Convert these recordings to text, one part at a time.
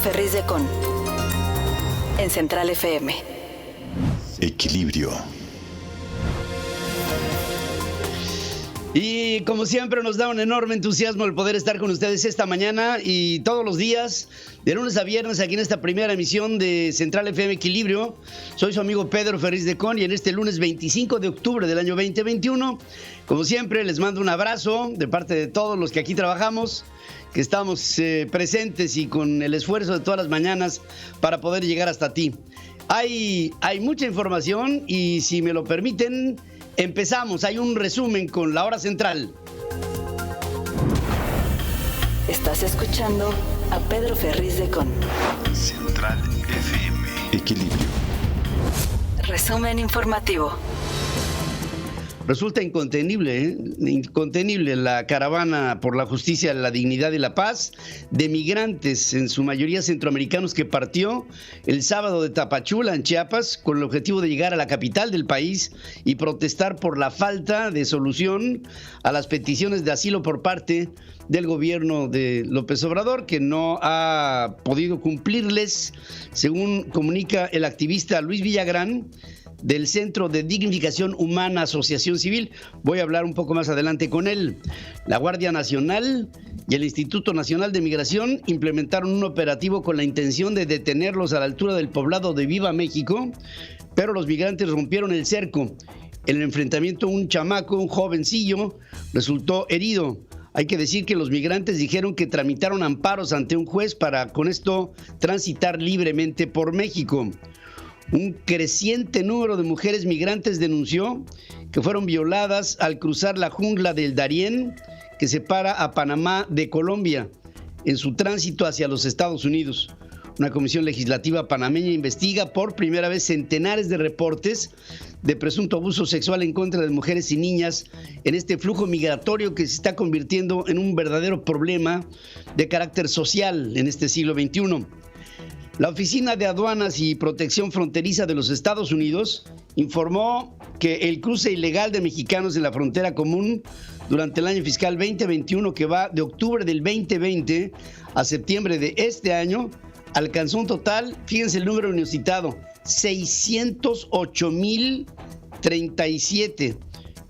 Ferriz de Con, en Central FM. Equilibrio. Y como siempre nos da un enorme entusiasmo el poder estar con ustedes esta mañana y todos los días, de lunes a viernes, aquí en esta primera emisión de Central FM Equilibrio. Soy su amigo Pedro Ferriz de Con y en este lunes 25 de octubre del año 2021, como siempre, les mando un abrazo de parte de todos los que aquí trabajamos, que estamos presentes y con el esfuerzo de todas las mañanas para poder llegar hasta ti. Hay mucha información y si me lo permiten, empezamos. Hay un resumen con la hora central. Estás escuchando a Pedro Ferriz de Con. Central FM. Equilibrio. Resumen informativo. Resulta incontenible, incontenible la caravana por la justicia, la dignidad y la paz de migrantes, en su mayoría centroamericanos, que partió el sábado de Tapachula, en Chiapas, con el objetivo de llegar a la capital del país y protestar por la falta de solución a las peticiones de asilo por parte del gobierno de López Obrador, que no ha podido cumplirles, según comunica el activista Luis Villagrán, del Centro de Dignificación Humana Asociación Civil. Voy a hablar un poco más adelante con él. La Guardia Nacional y el Instituto Nacional de Migración implementaron un operativo con la intención de detenerlos a la altura del poblado de Viva México, pero los migrantes rompieron el cerco. En el enfrentamiento, un chamaco, un jovencillo, resultó herido. Hay que decir que los migrantes dijeron que tramitaron amparos ante un juez para con esto transitar libremente por México. Un creciente número de mujeres migrantes denunció que fueron violadas al cruzar la jungla del Darién, que separa a Panamá de Colombia, en su tránsito hacia los Estados Unidos. Una comisión legislativa panameña investiga por primera vez centenares de reportes de presunto abuso sexual en contra de mujeres y niñas en este flujo migratorio que se está convirtiendo en un verdadero problema de carácter social en este siglo XXI. La Oficina de Aduanas y Protección Fronteriza de los Estados Unidos informó que el cruce ilegal de mexicanos en la frontera común durante el año fiscal 2021, que va de octubre del 2020 a septiembre de este año, alcanzó un total, fíjense el número inusitado, 608,037,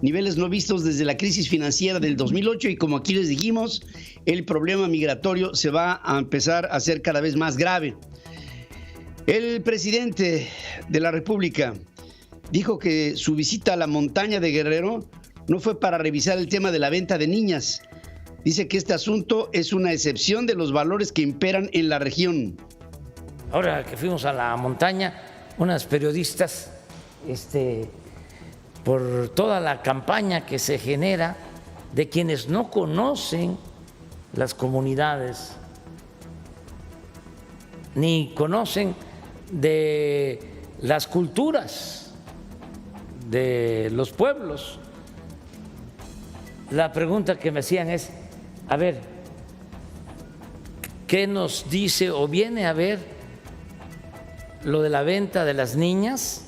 niveles no vistos desde la crisis financiera del 2008, y como aquí les dijimos, el problema migratorio se va a empezar a hacer cada vez más grave. El presidente de la República dijo que su visita a la montaña de Guerrero no fue para revisar el tema de la venta de niñas. Dice que este asunto es una excepción de los valores que imperan en la región. Ahora que fuimos a la montaña, unas periodistas, por toda la campaña que se genera de quienes no conocen las comunidades, ni conocen de las culturas de los pueblos. La pregunta que me hacían es, a ver, ¿qué nos dice o viene a ver lo de la venta de las niñas?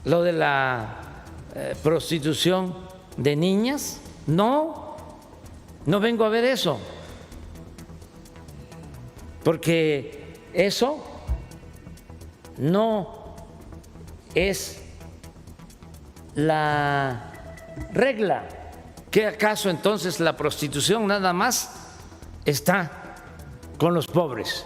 ¿Lo de la prostitución de niñas? No vengo a ver eso, porque eso no es la regla. ¿Qué acaso entonces la prostitución nada más está con los pobres?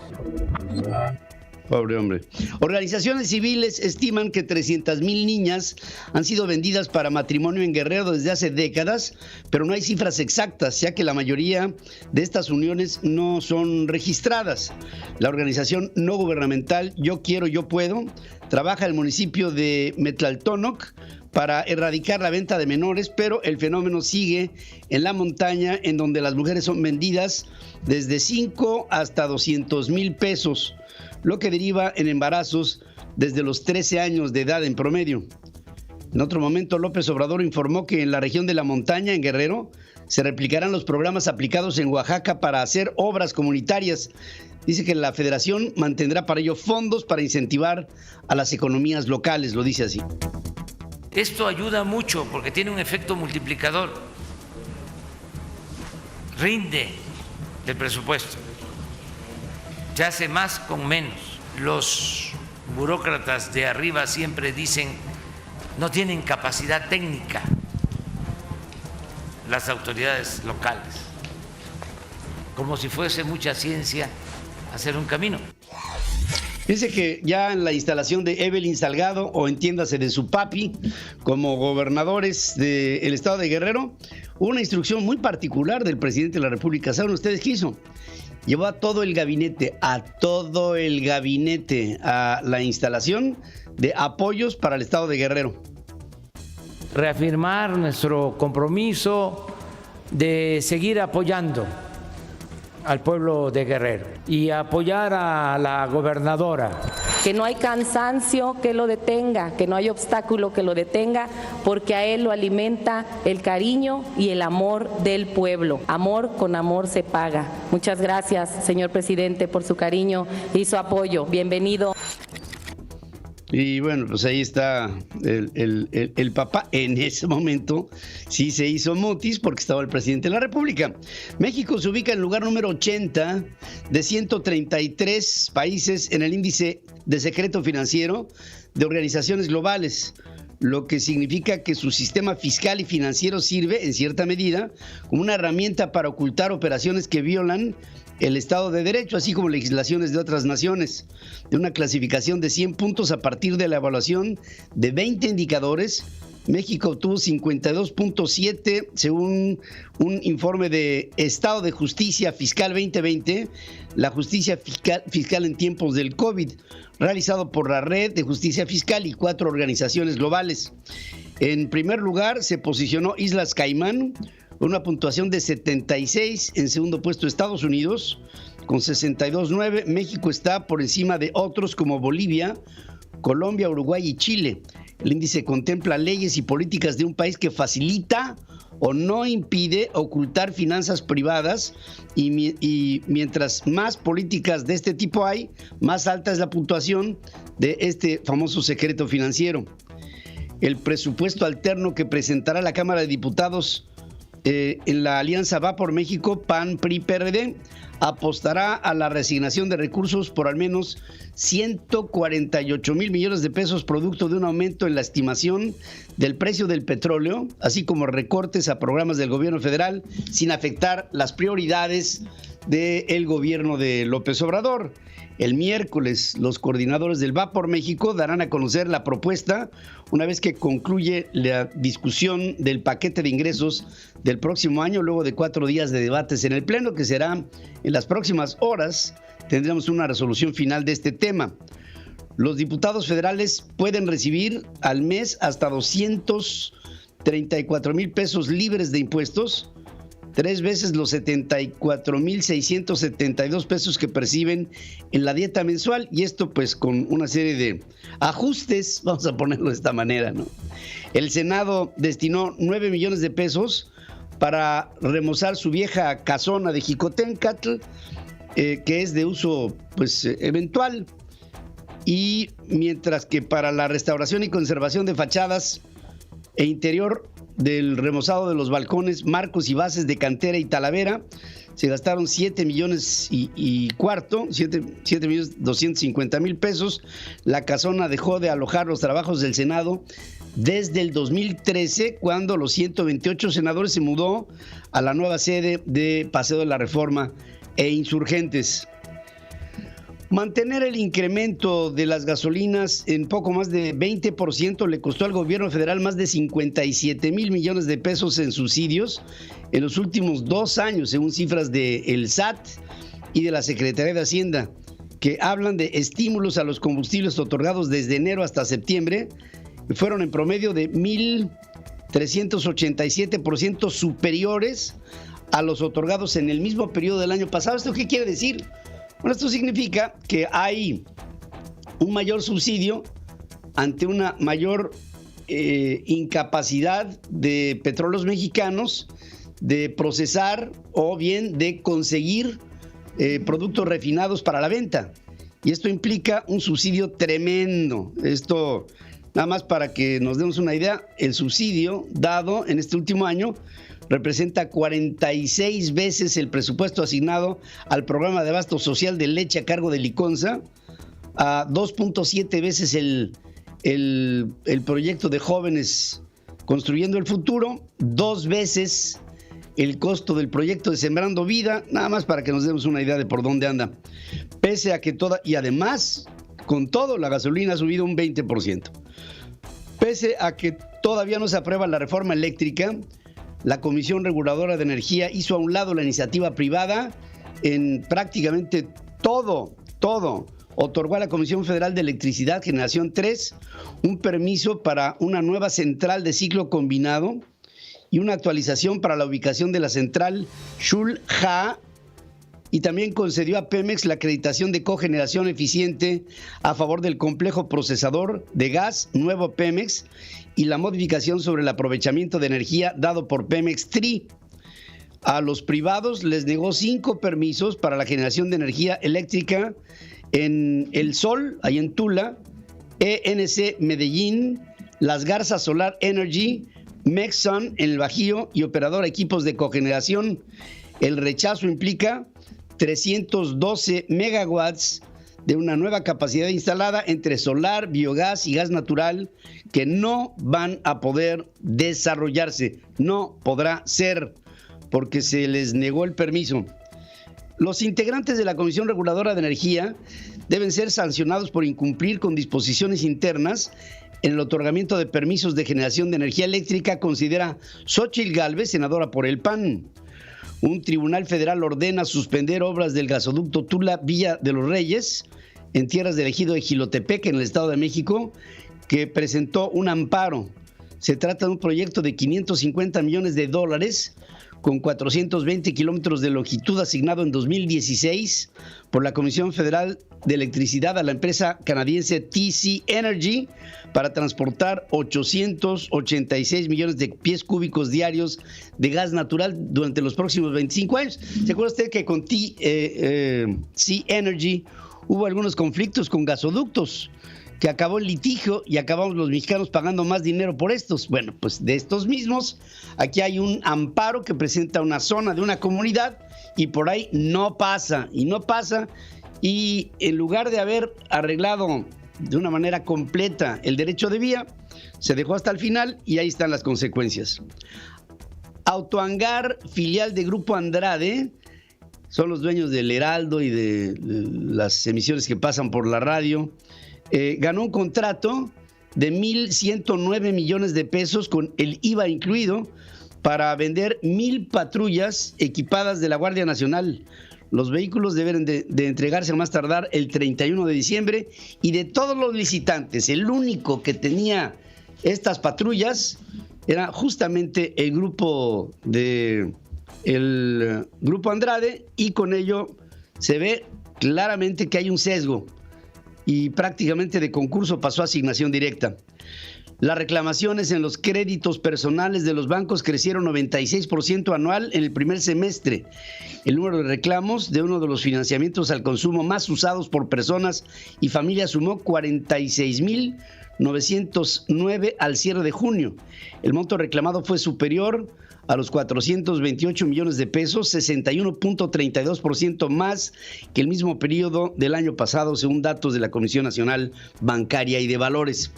Pobre hombre. Organizaciones civiles estiman que 300,000 niñas han sido vendidas para matrimonio en Guerrero desde hace décadas, pero no hay cifras exactas, ya que la mayoría de estas uniones no son registradas. La organización no gubernamental Yo Quiero, Yo Puedo trabaja en el municipio de Metlaltónoc para erradicar la venta de menores, pero el fenómeno sigue en la montaña, en donde las mujeres son vendidas desde 5 hasta 200,000 pesos, lo que deriva en embarazos desde los 13 años de edad en promedio. En otro momento, López Obrador informó que en la región de la montaña, en Guerrero, se replicarán los programas aplicados en Oaxaca para hacer obras comunitarias. Dice que la federación mantendrá para ello fondos para incentivar a las economías locales, lo dice así. Esto ayuda mucho porque tiene un efecto multiplicador, rinde el presupuesto. Se hace más con menos. Los burócratas de arriba siempre dicen no tienen capacidad técnica las autoridades locales, como si fuese mucha ciencia hacer un camino. Dice que ya en la instalación de Evelyn Salgado, o entiéndase de su papi, como gobernadores del estado de Guerrero, hubo una instrucción muy particular del presidente de la República. ¿Saben ustedes qué hizo? Llevó a todo el gabinete a la instalación de apoyos para el estado de Guerrero. Reafirmar nuestro compromiso de seguir apoyando al pueblo de Guerrero y apoyar a la gobernadora. Que no hay cansancio que lo detenga, que no hay obstáculo que lo detenga, porque a él lo alimenta el cariño y el amor del pueblo. Amor con amor se paga. Muchas gracias, señor presidente, por su cariño y su apoyo. Bienvenido. Y bueno, pues ahí está el papá. En ese momento sí se hizo motis porque estaba el presidente de la República. México se ubica en el lugar número 80 de 133 países en el índice de secreto financiero de organizaciones globales, lo que significa que su sistema fiscal y financiero sirve, en cierta medida, como una herramienta para ocultar operaciones que violan el Estado de Derecho, así como legislaciones de otras naciones. De una clasificación de 100 puntos a partir de la evaluación de 20 indicadores, México obtuvo 52.7 según un informe de Estado de Justicia Fiscal 2020, la justicia fiscal en tiempos del COVID, realizado por la Red de Justicia Fiscal y 4 organizaciones globales. En primer lugar se posicionó Islas Caimán, una puntuación de 76, en segundo puesto Estados Unidos, con 62.9, México está por encima de otros como Bolivia, Colombia, Uruguay y Chile. El índice contempla leyes y políticas de un país que facilita o no impide ocultar finanzas privadas y mientras más políticas de este tipo hay, más alta es la puntuación de este famoso secreto financiero. El presupuesto alterno que presentará la Cámara de Diputados en la alianza Va por México, PAN, PRI, PRD, apostará a la reasignación de recursos por al menos 148 mil millones de pesos, producto de un aumento en la estimación del precio del petróleo, así como recortes a programas del gobierno federal, sin afectar las prioridades del gobierno de López Obrador. El miércoles, los coordinadores del Va por México darán a conocer la propuesta una vez que concluye la discusión del paquete de ingresos del próximo año, luego de 4 días de debates en el Pleno, que será en las próximas horas. Tendremos una resolución final de este tema. Los diputados federales pueden recibir al mes hasta 234 mil pesos libres de impuestos, 3 veces los 74,672 pesos que perciben en la dieta mensual, y esto pues con una serie de ajustes, vamos a ponerlo de esta manera, ¿no? El Senado destinó 9 millones de pesos para remozar su vieja casona de Jicotencatl, que es de uso pues eventual, y mientras que para la restauración y conservación de fachadas e interior del remozado de los balcones, marcos y bases de cantera y talavera, se gastaron 7 millones y cuarto, 7 millones 250 mil pesos. La casona dejó de alojar los trabajos del Senado desde el 2013, cuando los 128 senadores se mudó a la nueva sede de Paseo de la Reforma e Insurgentes. Mantener el incremento de las gasolinas en poco más de 20% le costó al gobierno federal más de 57 mil millones de pesos en subsidios en los últimos 2 años, según cifras del SAT y de la Secretaría de Hacienda, que hablan de estímulos a los combustibles otorgados desde enero hasta septiembre, que fueron en promedio de 1,387% superiores a los otorgados en el mismo periodo del año pasado. ¿Esto qué quiere decir? Bueno, esto significa que hay un mayor subsidio ante una mayor incapacidad de petróleos mexicanos de procesar o bien de conseguir productos refinados para la venta. Y esto implica un subsidio tremendo. Esto, nada más para que nos demos una idea, el subsidio dado en este último año representa 46 veces el presupuesto asignado al programa de abasto social de leche a cargo de Liconza, a 2.7 veces el proyecto de jóvenes construyendo el futuro, 2 veces el costo del proyecto de Sembrando Vida, nada más para que nos demos una idea de por dónde anda. Pese a que y además, con todo, la gasolina ha subido un 20%. Pese a que todavía no se aprueba la reforma eléctrica, la Comisión Reguladora de Energía hizo a un lado la iniciativa privada en prácticamente todo. Otorgó a la Comisión Federal de Electricidad Generación 3 un permiso para una nueva central de ciclo combinado y una actualización para la ubicación de la central Xul-Ha, y también concedió a Pemex la acreditación de cogeneración eficiente a favor del complejo procesador de gas Nuevo Pemex y la modificación sobre el aprovechamiento de energía dado por Pemex TRI. A los privados les negó 5 permisos para la generación de energía eléctrica en El Sol, ahí en Tula, ENC Medellín, Las Garzas Solar Energy, Mexon en el Bajío y Operadora Equipos de Cogeneración. El rechazo implica 312 megawatts de una nueva capacidad instalada entre solar, biogás y gas natural que no van a poder desarrollarse. No podrá ser porque se les negó el permiso. Los integrantes de la Comisión Reguladora de Energía deben ser sancionados por incumplir con disposiciones internas en el otorgamiento de permisos de generación de energía eléctrica, considera Xóchitl Gálvez, senadora por el PAN. Un tribunal federal ordena suspender obras del gasoducto Tula-Villa de los Reyes en tierras del ejido de Jilotepec, en el Estado de México, que presentó un amparo. Se trata de un proyecto de $550 millones con 420 kilómetros de longitud, asignado en 2016 por la Comisión Federal de Electricidad a la empresa canadiense TC Energy para transportar 886 millones de pies cúbicos diarios de gas natural durante los próximos 25 años. ¿Se acuerda usted que con TC Energy hubo algunos conflictos con gasoductos, que acabó el litigio y acabamos los mexicanos pagando más dinero por estos? Bueno, pues de estos mismos, aquí hay un amparo que presenta una zona de una comunidad y por ahí no pasa, y en lugar de haber arreglado de una manera completa el derecho de vía, se dejó hasta el final y ahí están las consecuencias. Autohangar, filial de Grupo Andrade, son los dueños del Heraldo y de las emisiones que pasan por la radio. Ganó un contrato de 1,109 millones de pesos con el IVA incluido para vender 1,000 patrullas equipadas de la Guardia Nacional. Los vehículos deben de entregarse a más tardar el 31 de diciembre y de todos los licitantes, el único que tenía estas patrullas era justamente el grupo Andrade, y con ello se ve claramente que hay un sesgo y prácticamente de concurso pasó a asignación directa. Las reclamaciones en los créditos personales de los bancos crecieron 96% anual en el primer semestre. El número de reclamos de uno de los financiamientos al consumo más usados por personas y familias sumó 46,909 al cierre de junio. El monto reclamado fue superior a los 428 millones de pesos, 61.32% más que el mismo periodo del año pasado, según datos de la Comisión Nacional Bancaria y de Valores.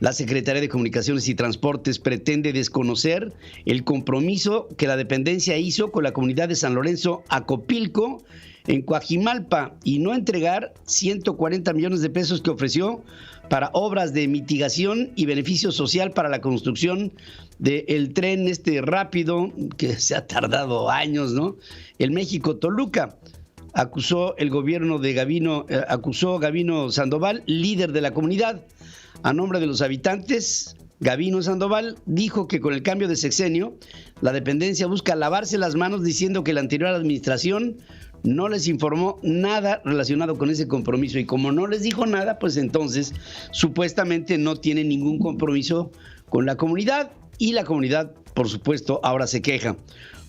La Secretaría de Comunicaciones y Transportes pretende desconocer el compromiso que la dependencia hizo con la comunidad de San Lorenzo Acopilco en Coajimalpa y no entregar 140 millones de pesos que ofreció para obras de mitigación y beneficio social para la construcción del tren rápido, que se ha tardado años, ¿no? El México-Toluca. Acusó Gabino Sandoval, líder de la comunidad. A nombre de los habitantes, Gabino Sandoval dijo que con el cambio de sexenio, la dependencia busca lavarse las manos, diciendo que la anterior administración no les informó nada relacionado con ese compromiso, y como no les dijo nada, pues entonces supuestamente no tiene ningún compromiso con la comunidad, y la comunidad, por supuesto, ahora se queja.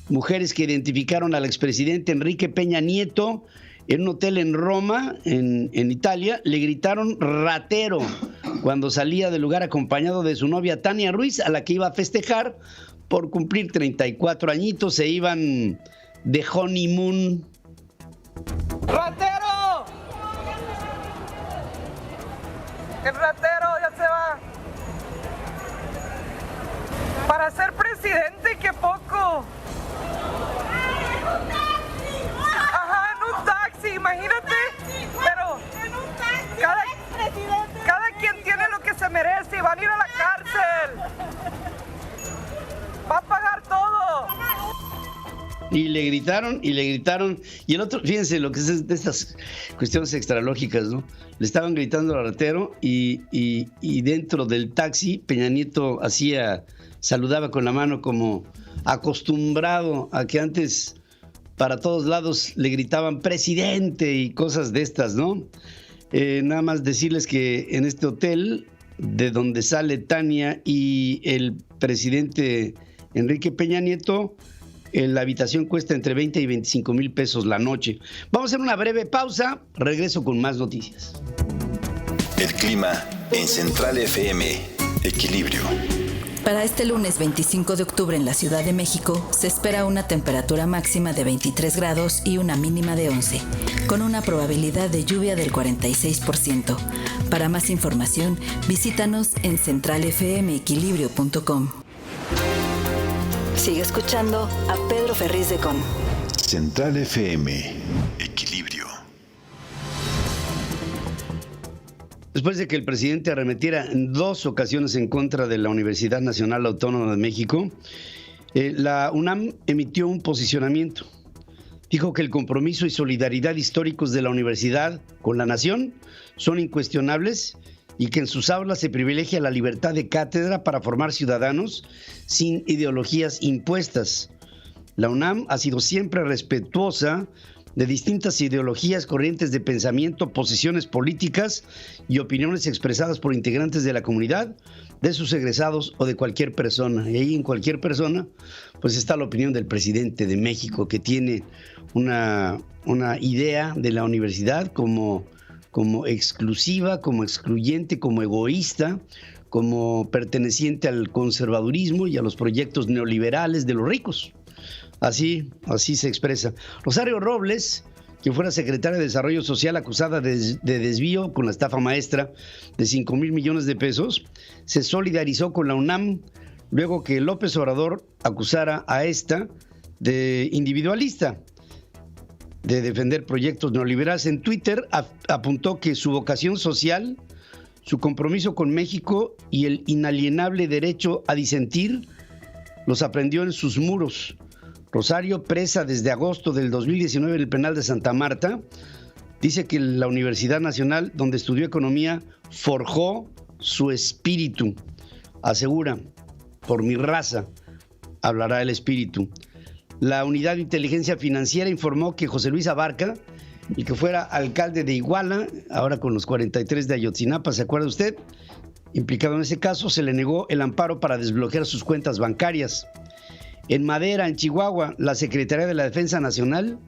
Mujeres que identificaron al expresidente Enrique Peña Nieto en un hotel en Roma, en Italia, le gritaron ratero cuando salía del lugar acompañado de su novia Tania Ruiz, a la que iba a festejar por cumplir 34 añitos, se iban de honeymoon. ¡Ratero! El ratero ya se va. Para ser presidente, qué poco. Ajá, en un taxi, imagínate. Pero cada quien tiene lo que se merece y van a ir a la cárcel. Va a pagar todo. Y le gritaron. Y el otro, fíjense lo que es de estas cuestiones extralógicas, ¿no? Le estaban gritando al ratero y dentro del taxi Peña Nieto saludaba con la mano como acostumbrado a que antes para todos lados le gritaban presidente y cosas de estas, ¿no? Nada más decirles que en este hotel de donde sale Tania y el presidente Enrique Peña Nieto, la habitación cuesta entre 20 y 25 mil pesos la noche. Vamos a hacer una breve pausa, regreso con más noticias. El clima en Central FM. Equilibrio. Para este lunes 25 de octubre en la Ciudad de México se espera una temperatura máxima de 23 grados y una mínima de 11, con una probabilidad de lluvia del 46%. Para más información, visítanos en centralfmequilibrio.com. Sigue escuchando a Pedro Ferriz de Con. Central FM. Equilibrio. Después de que el presidente arremetiera en 2 ocasiones en contra de la Universidad Nacional Autónoma de México, la UNAM emitió un posicionamiento. Dijo que el compromiso y solidaridad históricos de la universidad con la nación son incuestionables y que en sus aulas se privilegia la libertad de cátedra para formar ciudadanos sin ideologías impuestas. La UNAM ha sido siempre respetuosa de distintas ideologías, corrientes de pensamiento, posiciones políticas y opiniones expresadas por integrantes de la comunidad, de sus egresados o de cualquier persona. Y ahí en cualquier persona, pues está la opinión del presidente de México, que tiene una idea de la universidad como exclusiva, como excluyente, como egoísta, como perteneciente al conservadurismo y a los proyectos neoliberales de los ricos. Así se expresa. Rosario Robles, quien fuera secretaria de Desarrollo Social acusada de desvío con la estafa maestra de 5,000 millones de pesos, se solidarizó con la UNAM luego que López Obrador acusara a esta de individualista, de defender proyectos neoliberales. En Twitter apuntó que su vocación social, su compromiso con México y el inalienable derecho a disentir los aprendió en sus muros. Rosario, presa desde agosto del 2019 en el penal de Santa Marta, dice que la Universidad Nacional, donde estudió economía, forjó su espíritu. Asegura, por mi raza hablará el espíritu. La Unidad de Inteligencia Financiera informó que José Luis Abarca, el que fuera alcalde de Iguala, ahora con los 43 de Ayotzinapa, ¿se acuerda usted? Implicado en ese caso, se le negó el amparo para desbloquear sus cuentas bancarias. En Madera, en Chihuahua, la Secretaría de la Defensa Nacional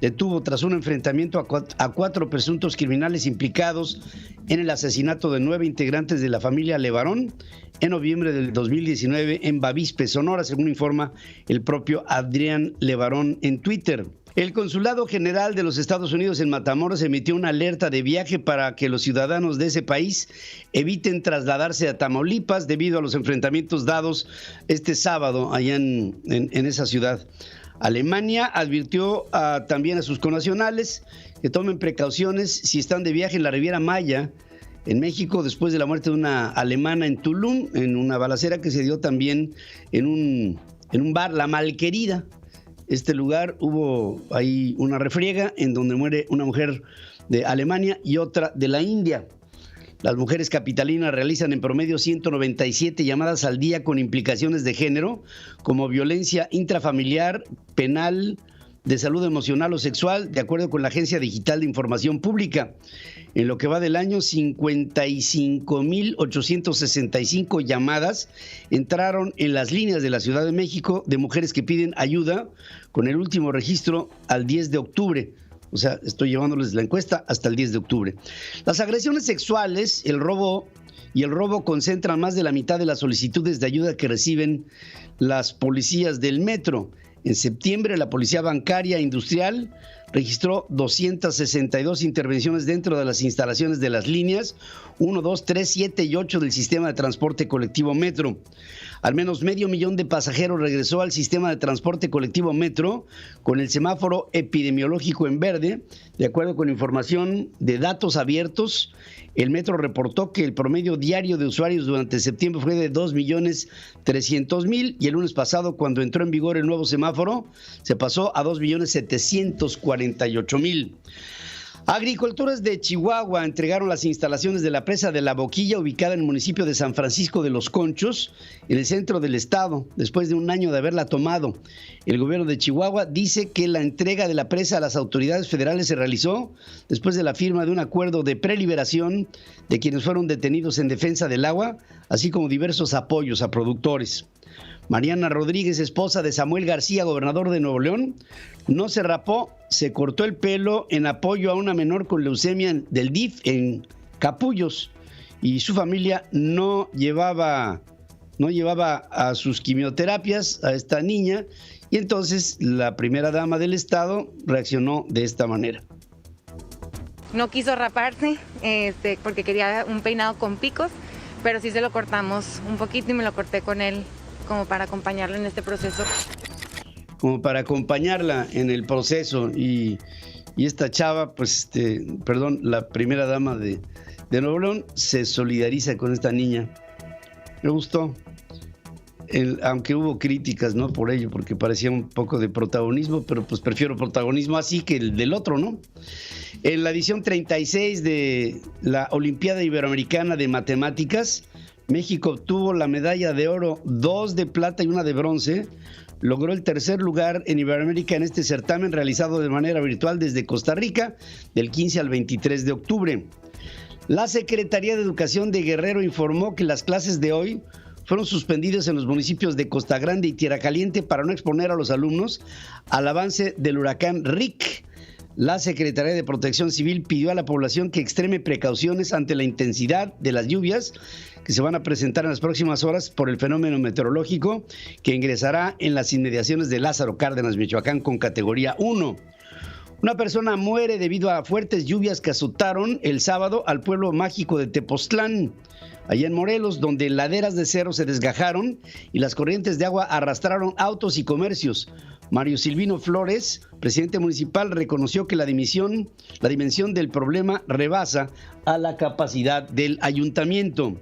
detuvo tras un enfrentamiento a 4 presuntos criminales implicados en el asesinato de 9 integrantes de la familia Levarón en noviembre del 2019 en Bavispe, Sonora, según informa el propio Adrián Levarón en Twitter. El Consulado General de los Estados Unidos en Matamoros emitió una alerta de viaje para que los ciudadanos de ese país eviten trasladarse a Tamaulipas debido a los enfrentamientos dados este sábado allá en esa ciudad. Alemania advirtió también a sus connacionales que tomen precauciones si están de viaje en la Riviera Maya, en México, después de la muerte de una alemana en Tulum, en una balacera que se dio también en un bar, La Malquerida. Este lugar hubo ahí una refriega en donde muere una mujer de Alemania y otra de la India. Las mujeres capitalinas realizan en promedio 197 llamadas al día con implicaciones de género, como violencia intrafamiliar, penal, de salud emocional o sexual, de acuerdo con la Agencia Digital de Información Pública. En lo que va del año, 55,865 llamadas entraron en las líneas de la Ciudad de México de mujeres que piden ayuda, con el último registro al 10 de octubre. O sea, estoy llevándoles la encuesta hasta el 10 de octubre. Las agresiones sexuales, el robo y el robo concentra más de la mitad de las solicitudes de ayuda que reciben las policías del metro. En septiembre, la Policía Bancaria Industrial registró 262 intervenciones dentro de las instalaciones de las líneas 1, 2, 3, 7 y 8 del sistema de transporte colectivo Metro. Al menos 500,000 de pasajeros regresó al sistema de transporte colectivo Metro con el semáforo epidemiológico en verde. De acuerdo con información de datos abiertos, el Metro reportó que el promedio diario de usuarios durante septiembre fue de 2,300,000 y el lunes pasado, cuando entró en vigor el nuevo semáforo, se pasó a 2,748,000. Agricultores de Chihuahua entregaron las instalaciones de la presa de La Boquilla, ubicada en el municipio de San Francisco de los Conchos, en el centro del estado, después de un año de haberla tomado. El gobierno de Chihuahua dice que la entrega de la presa a las autoridades federales se realizó después de la firma de un acuerdo de preliberación de quienes fueron detenidos en defensa del agua, así como diversos apoyos a productores. Mariana Rodríguez, esposa de Samuel García, gobernador de Nuevo León, no se rapó, se cortó el pelo en apoyo a una menor con leucemia del DIF en Capullos, y su familia no llevaba a sus quimioterapias a esta niña, y entonces la primera dama del estado reaccionó de esta manera. No quiso raparse porque quería un peinado con picos, pero sí se lo cortamos un poquito y me lo corté con él como para acompañarla en este proceso. Como para acompañarla en el proceso, y esta chava, la primera dama de Nuevo León, se solidariza con esta niña. Me gustó, aunque hubo críticas, ¿no?, por ello, porque parecía un poco de protagonismo, pero pues prefiero protagonismo así que el del otro, ¿no? En la edición 36 de la Olimpiada Iberoamericana de Matemáticas, México obtuvo la medalla de oro, 2 de plata y 1 de bronce. Logró el tercer lugar en Iberoamérica en este certamen realizado de manera virtual desde Costa Rica del 15 al 23 de octubre. La Secretaría de Educación de Guerrero informó que las clases de hoy fueron suspendidas en los municipios de Costa Grande y Tierra Caliente para no exponer a los alumnos al avance del huracán Rick. La Secretaría de Protección Civil pidió a la población que extreme precauciones ante la intensidad de las lluvias que se van a presentar en las próximas horas por el fenómeno meteorológico que ingresará en las inmediaciones de Lázaro Cárdenas, Michoacán, con categoría 1. Una persona muere debido a fuertes lluvias que azotaron el sábado al pueblo mágico de Tepoztlán, allá en Morelos, donde laderas de cerro se desgajaron y las corrientes de agua arrastraron autos y comercios. Mario Silvino Flores, presidente municipal, reconoció que la dimensión del problema rebasa a la capacidad del ayuntamiento.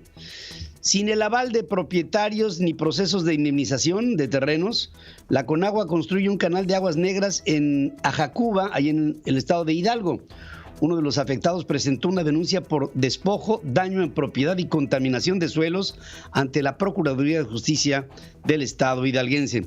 Sin el aval de propietarios ni procesos de indemnización de terrenos, la Conagua construye un canal de aguas negras en Ajacuba, ahí en el estado de Hidalgo. Uno de los afectados presentó una denuncia por despojo, daño en propiedad y contaminación de suelos ante la Procuraduría de Justicia del estado hidalguense.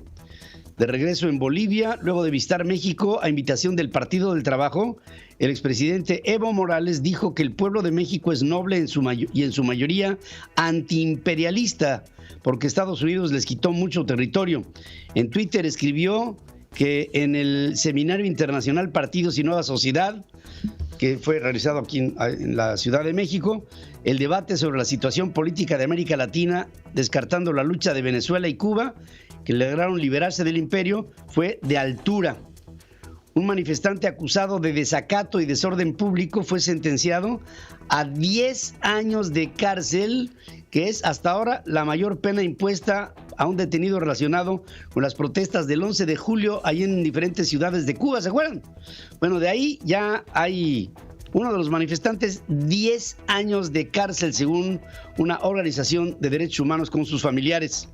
De regreso en Bolivia, luego de visitar México a invitación del Partido del Trabajo, el expresidente Evo Morales dijo que el pueblo de México es noble y en su mayoría antiimperialista, porque Estados Unidos les quitó mucho territorio. En Twitter escribió que en el Seminario Internacional Partidos y Nueva Sociedad, que fue realizado aquí en la Ciudad de México, el debate sobre la situación política de América Latina, descartando la lucha de Venezuela y Cuba, que lograron liberarse del imperio, fue de altura. Un manifestante acusado de desacato y desorden público fue sentenciado a 10 años de cárcel, que es hasta ahora la mayor pena impuesta a un detenido relacionado con las protestas del 11 de julio ahí en diferentes ciudades de Cuba, ¿se acuerdan? Bueno, de ahí ya hay uno de los manifestantes, 10 años de cárcel según una organización de derechos humanos con sus familiares.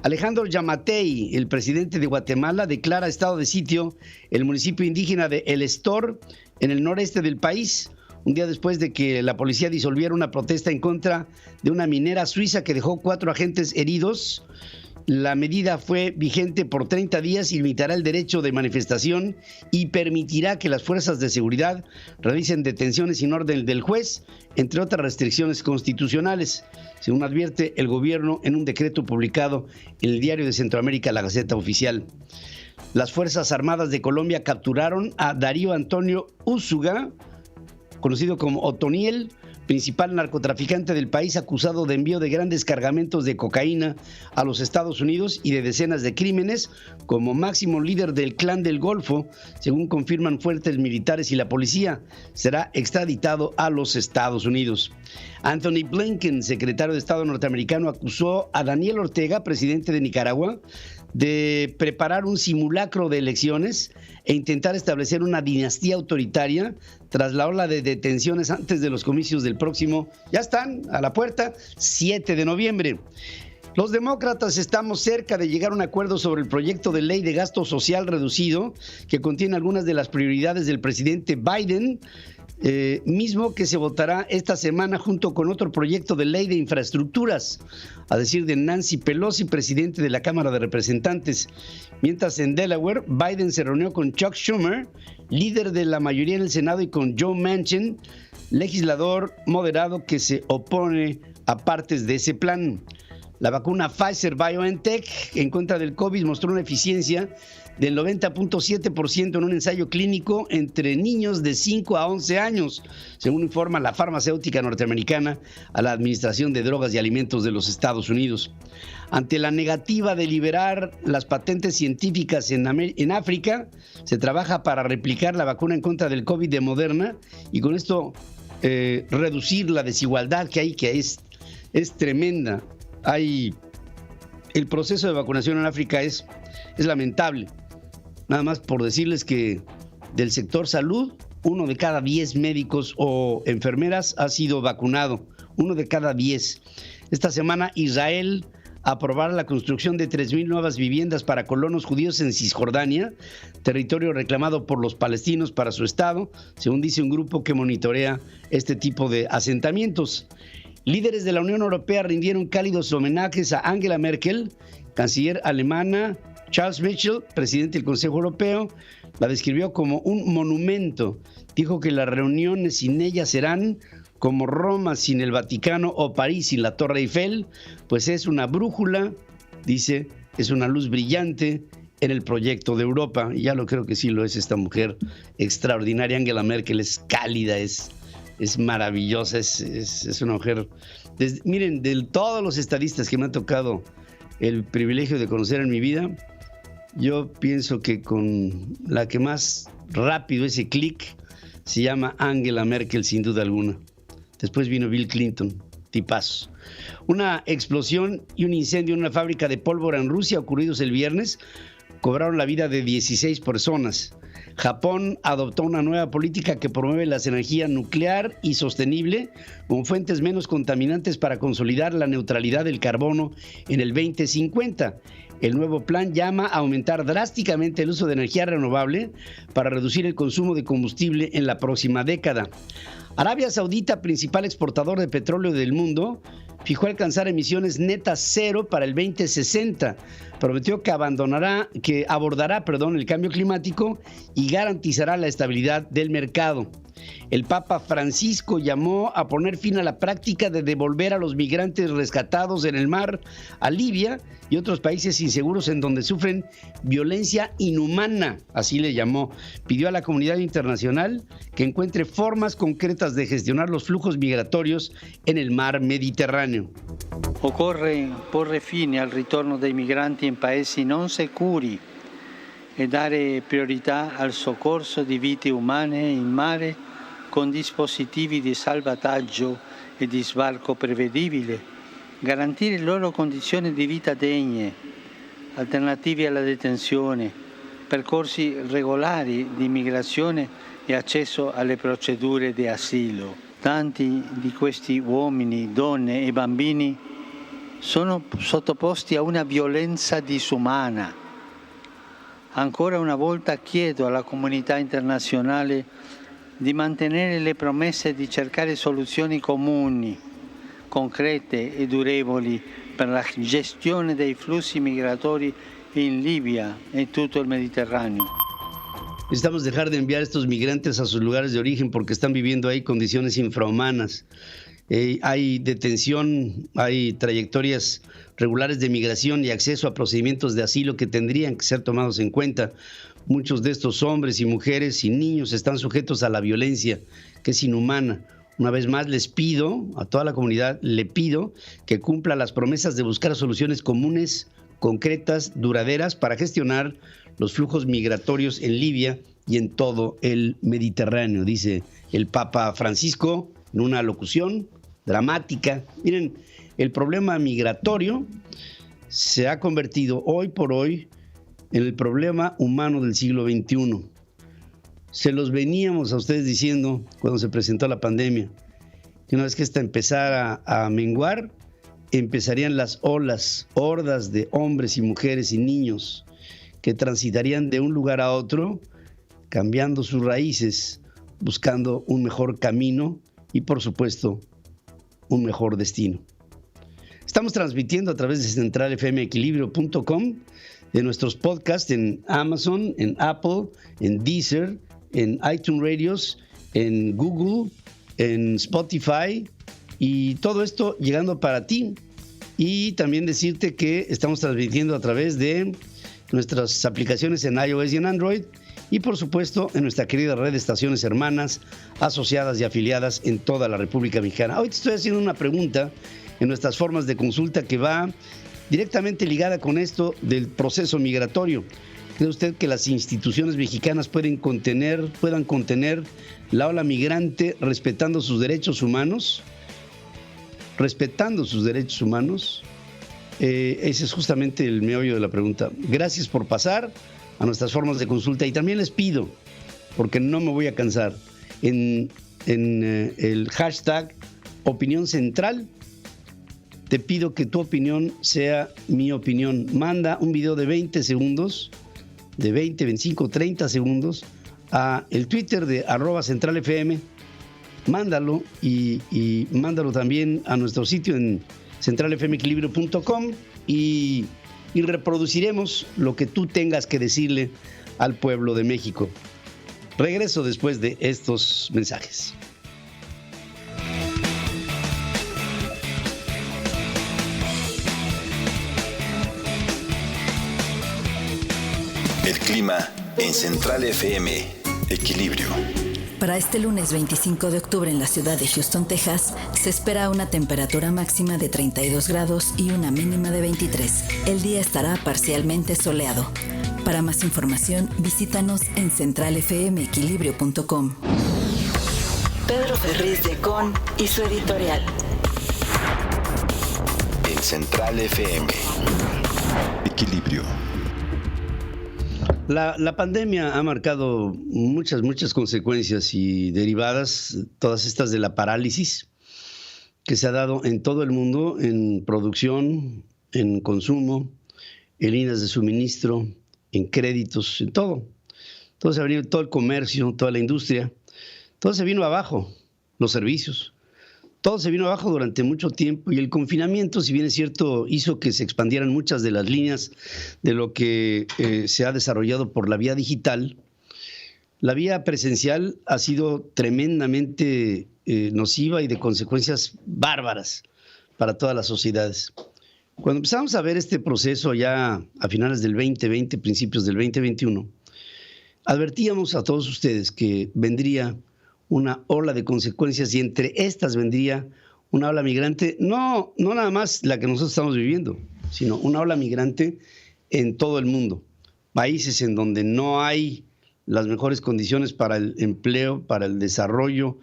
Alejandro Yamatei, el presidente de Guatemala, declara estado de sitio el municipio indígena de El Estor, en el noreste del país, un día después de que la policía disolviera una protesta en contra de una minera suiza que dejó 4 agentes heridos. La medida fue vigente por 30 días y limitará el derecho de manifestación y permitirá que las fuerzas de seguridad realicen detenciones sin orden del juez, entre otras restricciones constitucionales, según advierte el gobierno en un decreto publicado en el Diario de Centroamérica, la Gaceta Oficial. Las Fuerzas Armadas de Colombia capturaron a Darío Antonio Úsuga, conocido como Otoniel, principal narcotraficante del país, acusado de envío de grandes cargamentos de cocaína a los Estados Unidos y de decenas de crímenes, como máximo líder del Clan del Golfo, según confirman fuentes militares y la policía, será extraditado a los Estados Unidos. Anthony Blinken, secretario de Estado norteamericano, acusó a Daniel Ortega, presidente de Nicaragua, de preparar un simulacro de elecciones e intentar establecer una dinastía autoritaria tras la ola de detenciones antes de los comicios del próximo, ya están a la puerta, 7 de noviembre. Los demócratas estamos cerca de llegar a un acuerdo sobre el proyecto de ley de gasto social reducido que contiene algunas de las prioridades del presidente Biden, mismo que se votará esta semana junto con otro proyecto de ley de infraestructuras, a decir de Nancy Pelosi, presidente de la Cámara de Representantes. Mientras en Delaware, Biden se reunió con Chuck Schumer, líder de la mayoría en el Senado, y con Joe Manchin, legislador moderado que se opone a partes de ese plan. La vacuna Pfizer-BioNTech en contra del COVID mostró una eficiencia del 90.7% en un ensayo clínico entre niños de 5 a 11 años, según informa la farmacéutica norteamericana a la Administración de Drogas y Alimentos de los Estados Unidos. Ante la negativa de liberar las patentes científicas en África, se trabaja para replicar la vacuna en contra del COVID de Moderna y con esto reducir la desigualdad que hay, que es tremenda. El proceso de vacunación en África es lamentable. Nada más por decirles que del sector salud, 1 de cada 10 médicos o enfermeras ha sido vacunado. 1 de cada 10. Esta semana Israel aprobará la construcción de 3,000 nuevas viviendas para colonos judíos en Cisjordania, territorio reclamado por los palestinos para su estado, según dice un grupo que monitorea este tipo de asentamientos. Líderes de la Unión Europea rindieron cálidos homenajes a Angela Merkel, canciller alemana. Charles Michel, presidente del Consejo Europeo, la describió como un monumento. Dijo que las reuniones sin ella serán como Roma sin el Vaticano o París sin la Torre Eiffel, pues es una brújula, dice, es una luz brillante en el proyecto de Europa. Y ya lo creo que sí lo es esta mujer extraordinaria. Angela Merkel es cálida, es maravillosa, es una mujer. Miren, de todos los estadistas que me ha tocado el privilegio de conocer en mi vida, yo pienso que con la que más rápido ese clic se llama Angela Merkel, sin duda alguna. Después vino Bill Clinton, tipazos. Una explosión y un incendio en una fábrica de pólvora en Rusia ocurridos el viernes cobraron la vida de 16 personas. Japón adoptó una nueva política que promueve la energía nuclear y sostenible con fuentes menos contaminantes para consolidar la neutralidad del carbono en el 2050. El nuevo plan llama a aumentar drásticamente el uso de energía renovable para reducir el consumo de combustible en la próxima década. Arabia Saudita, principal exportador de petróleo del mundo, fijó alcanzar emisiones netas cero para el 2060. Prometió que abordará el cambio climático y garantizará la estabilidad del mercado. El Papa Francisco llamó a poner fin a la práctica de devolver a los migrantes rescatados en el mar a Libia y otros países inseguros en donde sufren violencia inhumana, así le llamó. Pidió a la comunidad internacional que encuentre formas concretas de gestionar los flujos migratorios en el mar Mediterráneo. Occorre porre fine al ritorno dei migranti in paesi non sicuri e dare priorità al soccorso di vite umane in mare con dispositivi di salvataggio e di sbarco prevedibile, garantire loro condizioni di vita degne, alternativi alla detenzione, percorsi regolari di immigrazione e accesso alle procedure di asilo. Tanti di questi uomini, donne e bambini sono sottoposti a una violenza disumana. Ancora una volta chiedo alla comunità internazionale di mantenere le promesse di cercare soluzioni comuni, concrete e durevoli per la gestione dei flussi migratori in Libia e in tutto il Mediterráneo. Necesitamos dejar de enviar a estos migrantes a sus lugares de origen porque están viviendo ahí condiciones infrahumanas. Hay detención, hay trayectorias regulares de migración y acceso a procedimientos de asilo que tendrían que ser tomados en cuenta. Muchos de estos hombres y mujeres y niños están sujetos a la violencia, que es inhumana. Una vez más les pido, a toda la comunidad, le pido que cumpla las promesas de buscar soluciones comunes, concretas, duraderas para gestionar los flujos migratorios en Libia y en todo el Mediterráneo, dice el Papa Francisco en una locución dramática. Miren, el problema migratorio se ha convertido hoy por hoy en el problema humano del siglo XXI. Se los veníamos a ustedes diciendo cuando se presentó la pandemia, que una vez que esta empezara a menguar, empezarían las hordas de hombres y mujeres y niños que transitarían de un lugar a otro, cambiando sus raíces, buscando un mejor camino y, por supuesto, un mejor destino. Estamos transmitiendo a través de centralfmequilibrio.com, de nuestros podcasts en Amazon, en Apple, en Deezer, en iTunes Radios, en Google, en Spotify, y todo esto llegando para ti. Y también decirte que estamos transmitiendo a través de nuestras aplicaciones en iOS y en Android, y por supuesto en nuestra querida red de estaciones hermanas, asociadas y afiliadas en toda la República Mexicana. Hoy te estoy haciendo una pregunta en nuestras formas de consulta que va directamente ligada con esto del proceso migratorio. ¿Cree usted que las instituciones mexicanas puedan contener la ola migrante respetando sus derechos humanos? Respetando sus derechos humanos. Ese es justamente el meollo de la pregunta. Gracias por pasar a nuestras formas de consulta, y también les pido, porque no me voy a cansar, en el hashtag Opinión Central, te pido que tu opinión sea mi opinión. Manda un video de 20 segundos, de 20, 25, 30 segundos, a el Twitter de @centralfm. Mándalo y mándalo también a nuestro sitio en centralfmequilibrio.com y reproduciremos lo que tú tengas que decirle al pueblo de México. Regreso después de estos mensajes. El clima en Central FM Equilibrio. Para este lunes 25 de octubre en la ciudad de Houston, Texas, se espera una temperatura máxima de 32 grados y una mínima de 23. El día estará parcialmente soleado. Para más información, visítanos en centralfmequilibrio.com. Pedro Ferriz de Con y su editorial. En Central FM Equilibrio. La pandemia ha marcado muchas consecuencias y derivadas, todas estas de la parálisis que se ha dado en todo el mundo, en producción, en consumo, en líneas de suministro, en créditos, en todo. Todo se ha venido, todo el comercio, toda la industria, todo se vino abajo, los servicios. Todo se vino abajo durante mucho tiempo, y el confinamiento, si bien es cierto, hizo que se expandieran muchas de las líneas de lo que se ha desarrollado por la vía digital. La vía presencial ha sido tremendamente nociva y de consecuencias bárbaras para todas las sociedades. Cuando empezamos a ver este proceso ya a finales del 2020, principios del 2021, advertíamos a todos ustedes que vendría una ola de consecuencias, y entre estas vendría una ola migrante, no nada más la que nosotros estamos viviendo, sino una ola migrante en todo el mundo. Países en donde no hay las mejores condiciones para el empleo, para el desarrollo,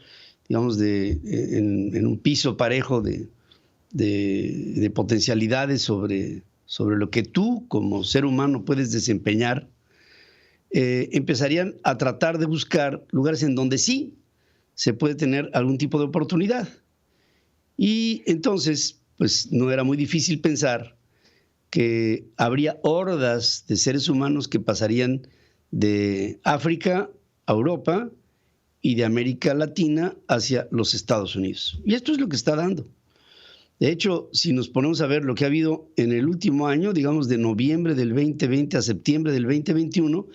digamos, en un piso parejo de potencialidades sobre lo que tú como ser humano puedes desempeñar, empezarían a tratar de buscar lugares en donde sí se puede tener algún tipo de oportunidad. Y entonces, pues no era muy difícil pensar que habría hordas de seres humanos que pasarían de África a Europa y de América Latina hacia los Estados Unidos. Y esto es lo que está dando. De hecho, si nos ponemos a ver lo que ha habido en el último año, digamos de noviembre del 2020 a septiembre del 2021,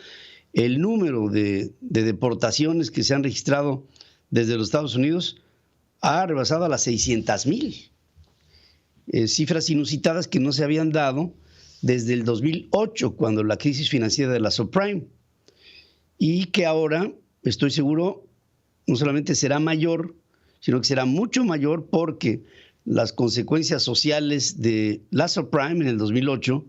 el número de deportaciones que se han registrado desde los Estados Unidos ha rebasado a las 600,000. Cifras inusitadas que no se habían dado desde el 2008, cuando la crisis financiera de la subprime, y que ahora, estoy seguro, no solamente será mayor, sino que será mucho mayor porque las consecuencias sociales de la subprime en el 2008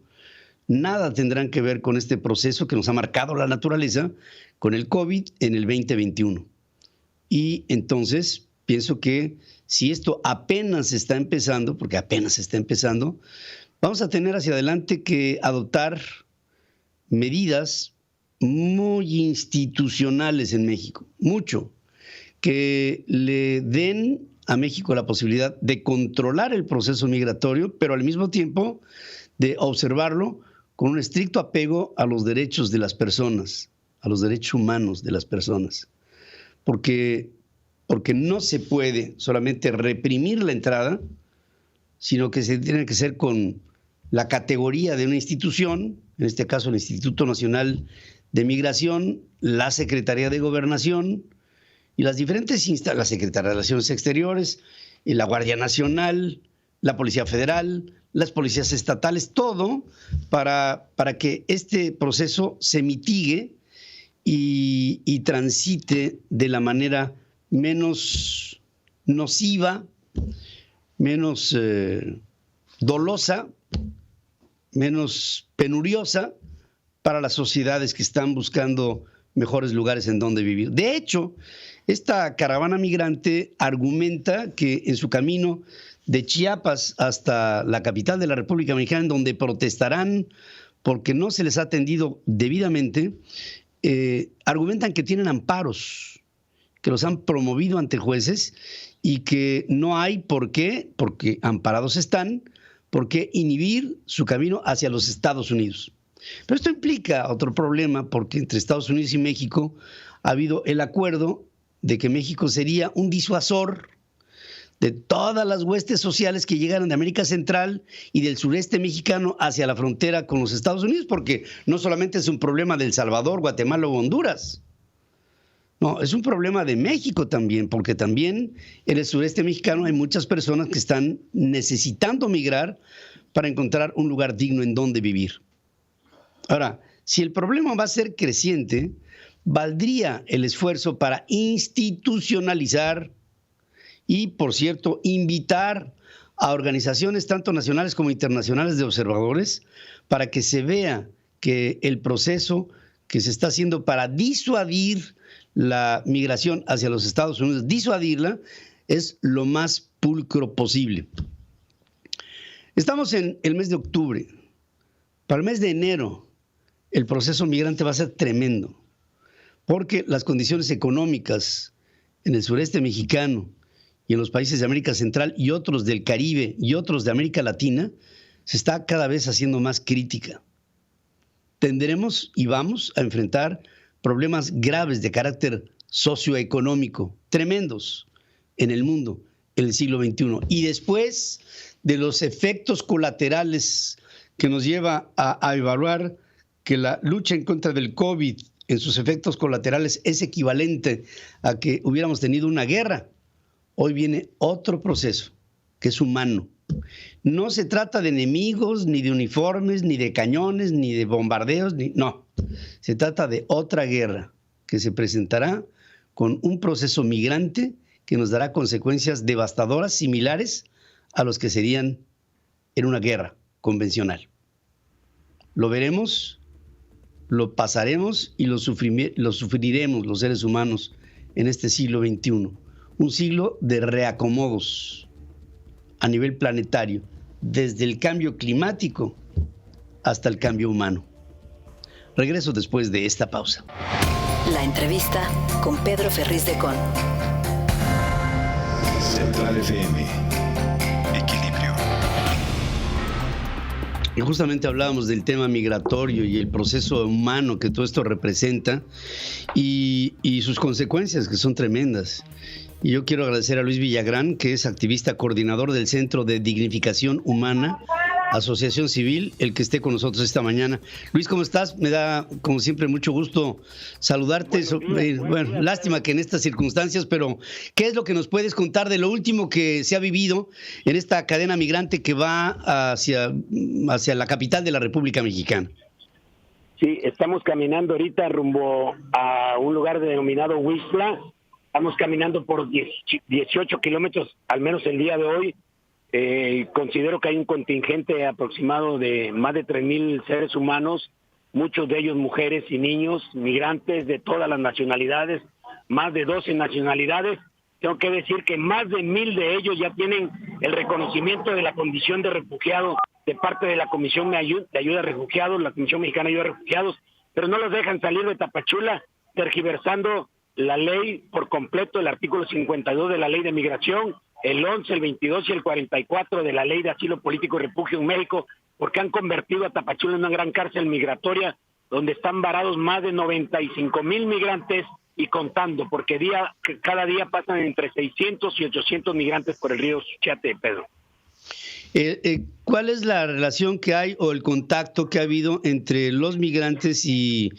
nada tendrán que ver con este proceso que nos ha marcado la naturaleza con el COVID en el 2021. Y entonces pienso que si esto apenas está empezando, porque apenas está empezando, vamos a tener hacia adelante que adoptar medidas muy institucionales en México, mucho, que le den a México la posibilidad de controlar el proceso migratorio, pero al mismo tiempo de observarlo con un estricto apego a los derechos de las personas, a los derechos humanos de las personas. Porque no se puede solamente reprimir la entrada, sino que se tiene que hacer con la categoría de una institución, en este caso el Instituto Nacional de Migración, la Secretaría de Gobernación y las diferentes instancias, la Secretaría de Relaciones Exteriores, y la Guardia Nacional, la Policía Federal, las policías estatales, todo para que este proceso se mitigue y transite de la manera menos nociva, menos dolosa, menos penuriosa para las sociedades que están buscando mejores lugares en donde vivir. De hecho, esta caravana migrante argumenta que en su camino de Chiapas hasta la capital de la República Mexicana, en donde protestarán porque no se les ha atendido debidamente, argumentan que tienen amparos, que los han promovido ante jueces y que no hay por qué, porque amparados están, por qué inhibir su camino hacia los Estados Unidos. Pero esto implica otro problema, porque entre Estados Unidos y México ha habido el acuerdo de que México sería un disuasor de todas las huestes sociales que llegaron de América Central y del sureste mexicano hacia la frontera con los Estados Unidos, porque no solamente es un problema de El Salvador, Guatemala o Honduras. No, es un problema de México también, porque también en el sureste mexicano hay muchas personas que están necesitando migrar para encontrar un lugar digno en donde vivir. Ahora, si el problema va a ser creciente, valdría el esfuerzo para institucionalizar y, por cierto, invitar a organizaciones tanto nacionales como internacionales de observadores para que se vea que el proceso que se está haciendo para disuadir la migración hacia los Estados Unidos, disuadirla, es lo más pulcro posible. Estamos en el mes de octubre. Para el mes de enero, el proceso migrante va a ser tremendo, porque las condiciones económicas en el sureste mexicano y en los países de América Central y otros del Caribe y otros de América Latina se está cada vez haciendo más crítica. Tendremos y vamos a enfrentar problemas graves de carácter socioeconómico, tremendos en el mundo en el siglo XXI. Y después de los efectos colaterales que nos lleva a evaluar que la lucha en contra del COVID en sus efectos colaterales es equivalente a que hubiéramos tenido una guerra, hoy viene otro proceso que es humano. No se trata de enemigos, ni de uniformes, ni de cañones, ni de bombardeos, no. Se trata de otra guerra que se presentará con un proceso migrante que nos dará consecuencias devastadoras similares a los que serían en una guerra convencional. Lo veremos, lo pasaremos y lo sufriremos los seres humanos en este siglo XXI. Un siglo de reacomodos a nivel planetario, desde el cambio climático hasta el cambio humano. Regreso después de esta pausa. La entrevista con Pedro Ferriz de Con. Central FM. Equilibrio. Y justamente hablábamos del tema migratorio y el proceso humano que todo esto representa y sus consecuencias, que son tremendas. Y yo quiero agradecer a Luis Villagrán, que es activista coordinador del Centro de Dignificación Humana, Asociación Civil, el que esté con nosotros esta mañana. Luis, ¿cómo estás? Me da, como siempre, mucho gusto saludarte. Bueno, lástima que en estas circunstancias, pero ¿qué es lo que nos puedes contar de lo último que se ha vivido en esta cadena migrante que va hacia la capital de la República Mexicana? Sí, estamos caminando ahorita rumbo a un lugar denominado Huixtla, Estamos caminando por 18 kilómetros, al menos el día de hoy. Considero que hay un contingente aproximado de más de 3,000 seres humanos, muchos de ellos mujeres y niños, migrantes de todas las nacionalidades, más de 12 nacionalidades. Tengo que decir que más de 1,000 de ellos ya tienen el reconocimiento de la condición de refugiado de parte de la Comisión de Ayuda a Refugiados, la Comisión Mexicana de Ayuda a Refugiados, pero no los dejan salir de Tapachula, tergiversando la ley por completo, el artículo 52 de la Ley de Migración, el 11, el 22 y el 44 de la Ley de Asilo Político y Refugio en México, porque han convertido a Tapachula en una gran cárcel migratoria donde están varados más de 95,000 migrantes y contando, porque cada día pasan entre 600 y 800 migrantes por el río Suchiate, Pedro. ¿Cuál es la relación que hay o el contacto que ha habido entre los migrantes y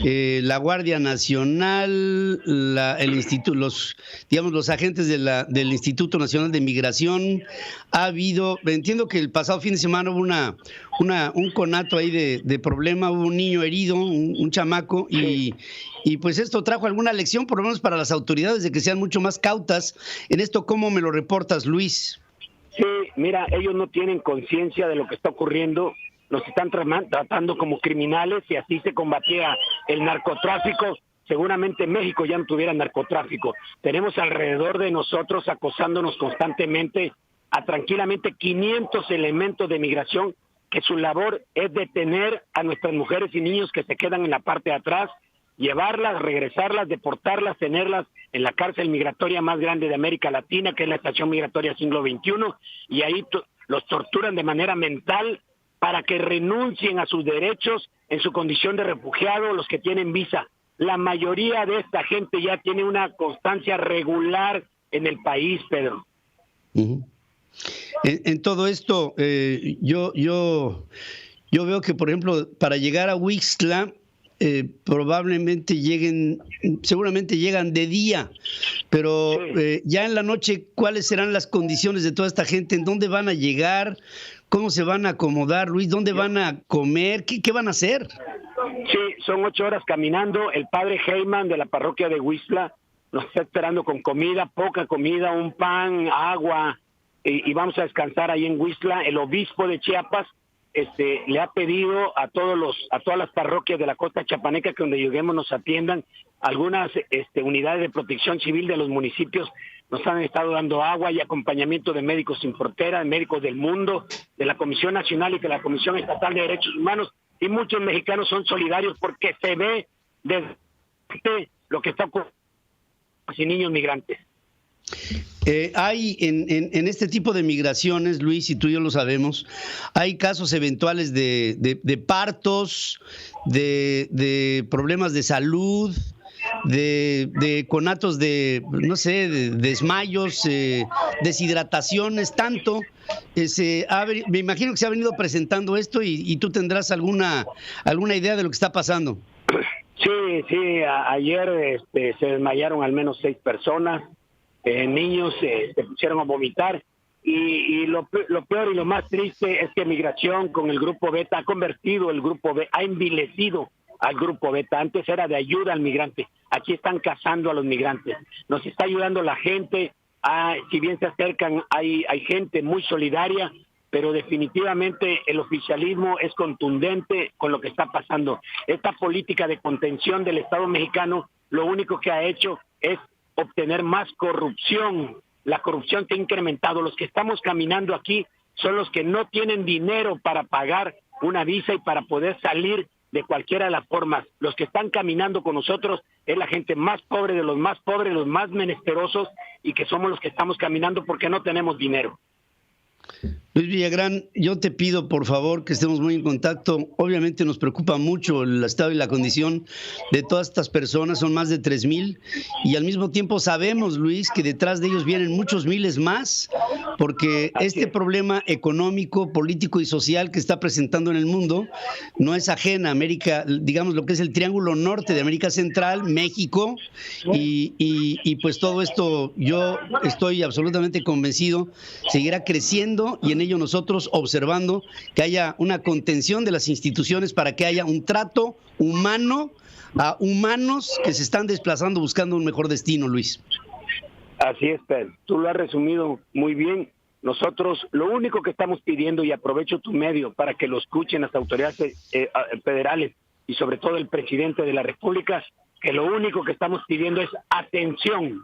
la Guardia Nacional, el instituto, los agentes del Instituto Nacional de Migración? Ha habido, entiendo que el pasado fin de semana hubo un conato ahí de problema, hubo un niño herido, un chamaco, sí. Y pues esto trajo alguna lección, por lo menos para las autoridades, de que sean mucho más cautas en esto. ¿Cómo me lo reportas, Luis? Sí, mira, ellos no tienen conciencia de lo que está ocurriendo, nos están tratando como criminales y así se combatía el narcotráfico. Seguramente México ya no tuviera narcotráfico. Tenemos alrededor de nosotros acosándonos constantemente a tranquilamente 500 elementos de migración que su labor es detener a nuestras mujeres y niños que se quedan en la parte de atrás, llevarlas, regresarlas, deportarlas, tenerlas en la cárcel migratoria más grande de América Latina, que es la Estación Migratoria Siglo XXI, y ahí los torturan de manera mental para que renuncien a sus derechos en su condición de refugiado, los que tienen visa. La mayoría de esta gente ya tiene una constancia regular en el país, Pedro. Uh-huh. En todo esto, yo veo que, por ejemplo, para llegar a Huixtla, seguramente llegan de día, pero ya en la noche, ¿cuáles serán las condiciones de toda esta gente? ¿En dónde van a llegar? ¿Cómo se van a acomodar, Luis? ¿Dónde van a comer? ¿Qué van a hacer? Sí, son 8 horas caminando. El padre Heyman de la parroquia de Huixtla nos está esperando con comida, poca comida, un pan, agua, y vamos a descansar ahí en Huixtla. El obispo de Chiapas le ha pedido a todas las parroquias de la costa chiapaneca que donde lleguemos nos atiendan. Algunas unidades de protección civil de los municipios nos han estado dando agua y acompañamiento de Médicos Sin Fronteras, de Médicos del Mundo, de la Comisión Nacional y de la Comisión Estatal de Derechos Humanos, y muchos mexicanos son solidarios porque se ve desde lo que está ocurriendo con niños migrantes. Hay en este tipo de migraciones, Luis, y tú y yo lo sabemos, hay casos eventuales de partos, de problemas de salud, de conatos de desmayos, deshidrataciones, tanto. Me imagino que se ha venido presentando esto y tú tendrás alguna idea de lo que está pasando. Sí, ayer se desmayaron al menos 6 personas. Niños se pusieron a vomitar y lo peor y lo más triste es que Migración con el Grupo Beta ha convertido el Grupo Beta, ha envilecido al Grupo Beta. Antes era de ayuda al migrante, aquí están cazando a los migrantes. Nos está ayudando la gente, si bien se acercan, hay gente muy solidaria, pero definitivamente el oficialismo es contundente con lo que está pasando. Esta política de contención del Estado mexicano lo único que ha hecho es obtener más corrupción. La corrupción se ha incrementado. Los que estamos caminando aquí son los que no tienen dinero para pagar una visa y para poder salir de cualquiera de las formas. Los que están caminando con nosotros es la gente más pobre de los más pobres, los más menesterosos, y que somos los que estamos caminando porque no tenemos dinero. Luis Villagrán, yo te pido por favor que estemos muy en contacto. Obviamente nos preocupa mucho el estado y la condición de todas estas personas, son más de 3,000, y al mismo tiempo sabemos, Luis, que detrás de ellos vienen muchos miles más porque este problema económico, político y social que está presentando en el mundo no es ajena a América, digamos lo que es el Triángulo Norte de América Central, México, y pues todo esto yo estoy absolutamente convencido seguirá creciendo, y en ello nosotros observando que haya una contención de las instituciones para que haya un trato humano a humanos que se están desplazando buscando un mejor destino, Luis. Así es, Pedro. Tú lo has resumido muy bien. Nosotros lo único que estamos pidiendo, y aprovecho tu medio para que lo escuchen las autoridades federales y sobre todo el presidente de la República, que lo único que estamos pidiendo es atención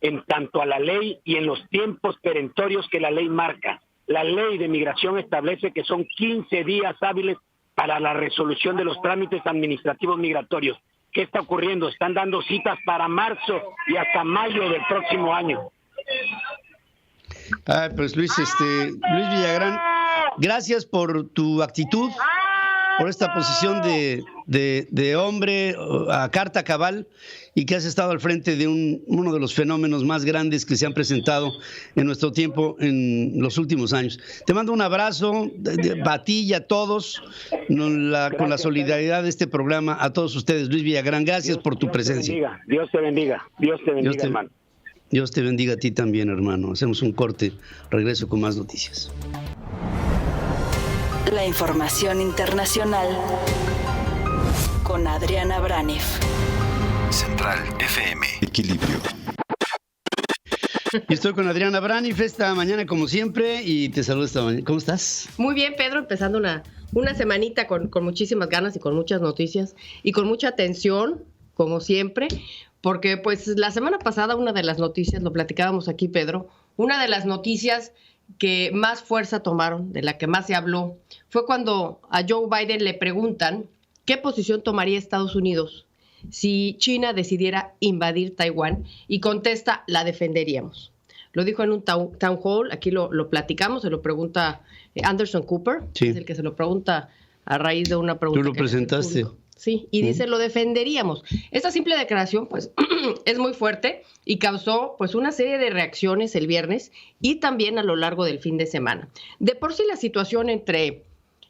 en tanto a la ley y en los tiempos perentorios que la ley marca. La ley de migración establece que son 15 días hábiles para la resolución de los trámites administrativos migratorios. ¿Qué está ocurriendo? Están dando citas para marzo y hasta mayo del próximo año. Pues Luis Villagrán, gracias por tu actitud, por esta posición de hombre a carta cabal, y que has estado al frente de uno de los fenómenos más grandes que se han presentado en nuestro tiempo en los últimos años. Te mando un abrazo a ti y a todos, con la solidaridad de este programa, a todos ustedes. Luis Villagrán, gracias por tu presencia. Dios te bendiga, hermano. Dios te bendiga a ti también, hermano. Hacemos un corte, regreso con más noticias. La información internacional con Adriana Braniff. Central FM. Equilibrio. Y estoy con Adriana Braniff esta mañana como siempre, y te saludo esta mañana. ¿Cómo estás? Muy bien, Pedro, empezando una semanita con muchísimas ganas y con muchas noticias y con mucha atención, como siempre, porque pues la semana pasada una de las noticias, lo platicábamos aquí, Pedro, una de las noticias que más fuerza tomaron, de la que más se habló, fue cuando a Joe Biden le preguntan qué posición tomaría Estados Unidos si China decidiera invadir Taiwán, y contesta: la defenderíamos. Lo dijo en un town hall, aquí lo platicamos, se lo pregunta Anderson Cooper, sí. Es el que se lo pregunta a raíz de una pregunta. Tú lo presentaste. Sí, y dice: lo defenderíamos. Esta simple declaración, pues, es muy fuerte y causó, pues, una serie de reacciones el viernes y también a lo largo del fin de semana. De por sí la situación entre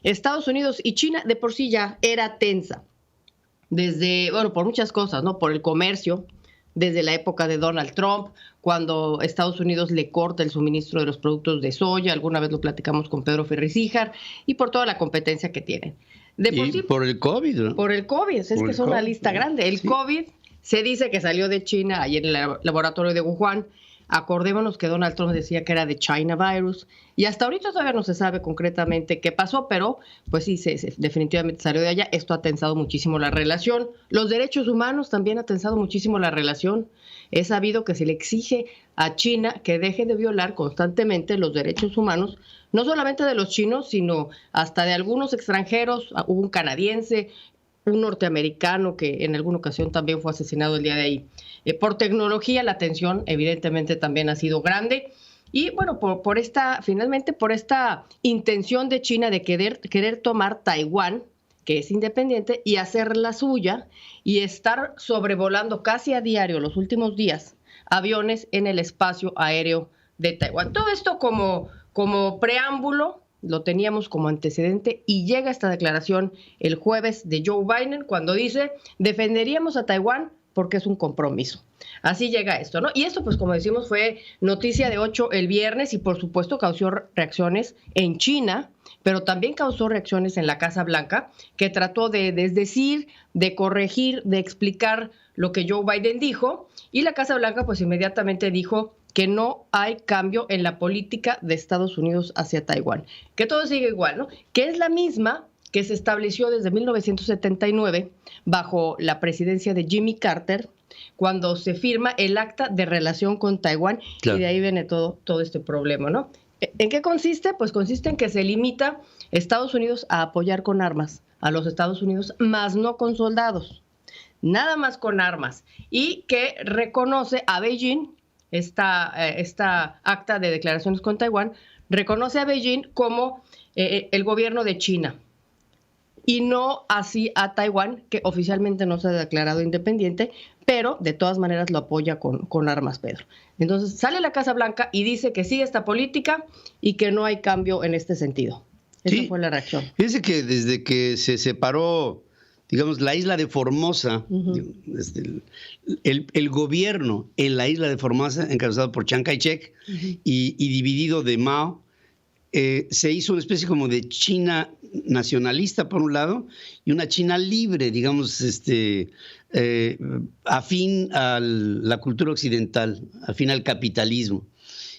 Estados Unidos y China, de por sí ya era tensa. Desde, bueno, por muchas cosas, ¿no? Por el comercio, desde la época de Donald Trump, cuando Estados Unidos le corta el suministro de los productos de soya, alguna vez lo platicamos con Pedro Ferriz-Híjar, y por toda la competencia que tienen. Por el COVID, ¿no? Por el COVID, es que es una lista grande. El COVID se dice que salió de China, ayer en el laboratorio de Wuhan. Acordémonos que Donald Trump decía que era de China virus, y hasta ahorita todavía no se sabe concretamente qué pasó, pero pues sí, definitivamente salió de allá. Esto ha tensado muchísimo la relación. Los derechos humanos también ha tensado muchísimo la relación. Es sabido que se le exige a China que deje de violar constantemente los derechos humanos, no solamente de los chinos, sino hasta de algunos extranjeros. Hubo un canadiense, un norteamericano que en alguna ocasión también fue asesinado el día de ahí. Por tecnología, la tensión evidentemente también ha sido grande. Y bueno, por esta intención de China de querer tomar Taiwán, que es independiente, y hacer la suya, y estar sobrevolando casi a diario los últimos días aviones en el espacio aéreo de Taiwán. Todo esto como preámbulo, lo teníamos como antecedente, y llega esta declaración el jueves de Joe Biden cuando dice: defenderíamos a Taiwán porque es un compromiso. Así llega esto, ¿no? Y esto, pues como decimos, fue noticia de 8 el viernes, y por supuesto causó reacciones en China, pero también causó reacciones en la Casa Blanca, que trató de desdecir, de corregir, de explicar lo que Joe Biden dijo, y la Casa Blanca pues inmediatamente dijo que no hay cambio en la política de Estados Unidos hacia Taiwán, que todo sigue igual, ¿no? Que es la misma que se estableció desde 1979 bajo la presidencia de Jimmy Carter, cuando se firma el acta de relación con Taiwán, claro. Y de ahí viene todo este problema, ¿no? ¿En qué consiste? Pues consiste en que se limita Estados Unidos a apoyar con armas a los Estados Unidos, más no con soldados, nada más con armas, y que reconoce a Beijing, esta acta de declaraciones con Taiwán, reconoce a Beijing como el gobierno de China. y no así a Taiwán, que oficialmente no se ha declarado independiente, pero de todas maneras lo apoya con armas, Pedro. Entonces sale la Casa Blanca y dice que sigue esta política y que no hay cambio en este sentido. Esa fue la reacción. Fíjense que desde que se separó, digamos, la isla de Formosa, desde el gobierno en la isla de Formosa, encabezado por Chiang Kai-shek y dividido de Mao, se hizo una especie como de China nacionalista por un lado y una China libre, digamos, afín a la cultura occidental, afín al capitalismo.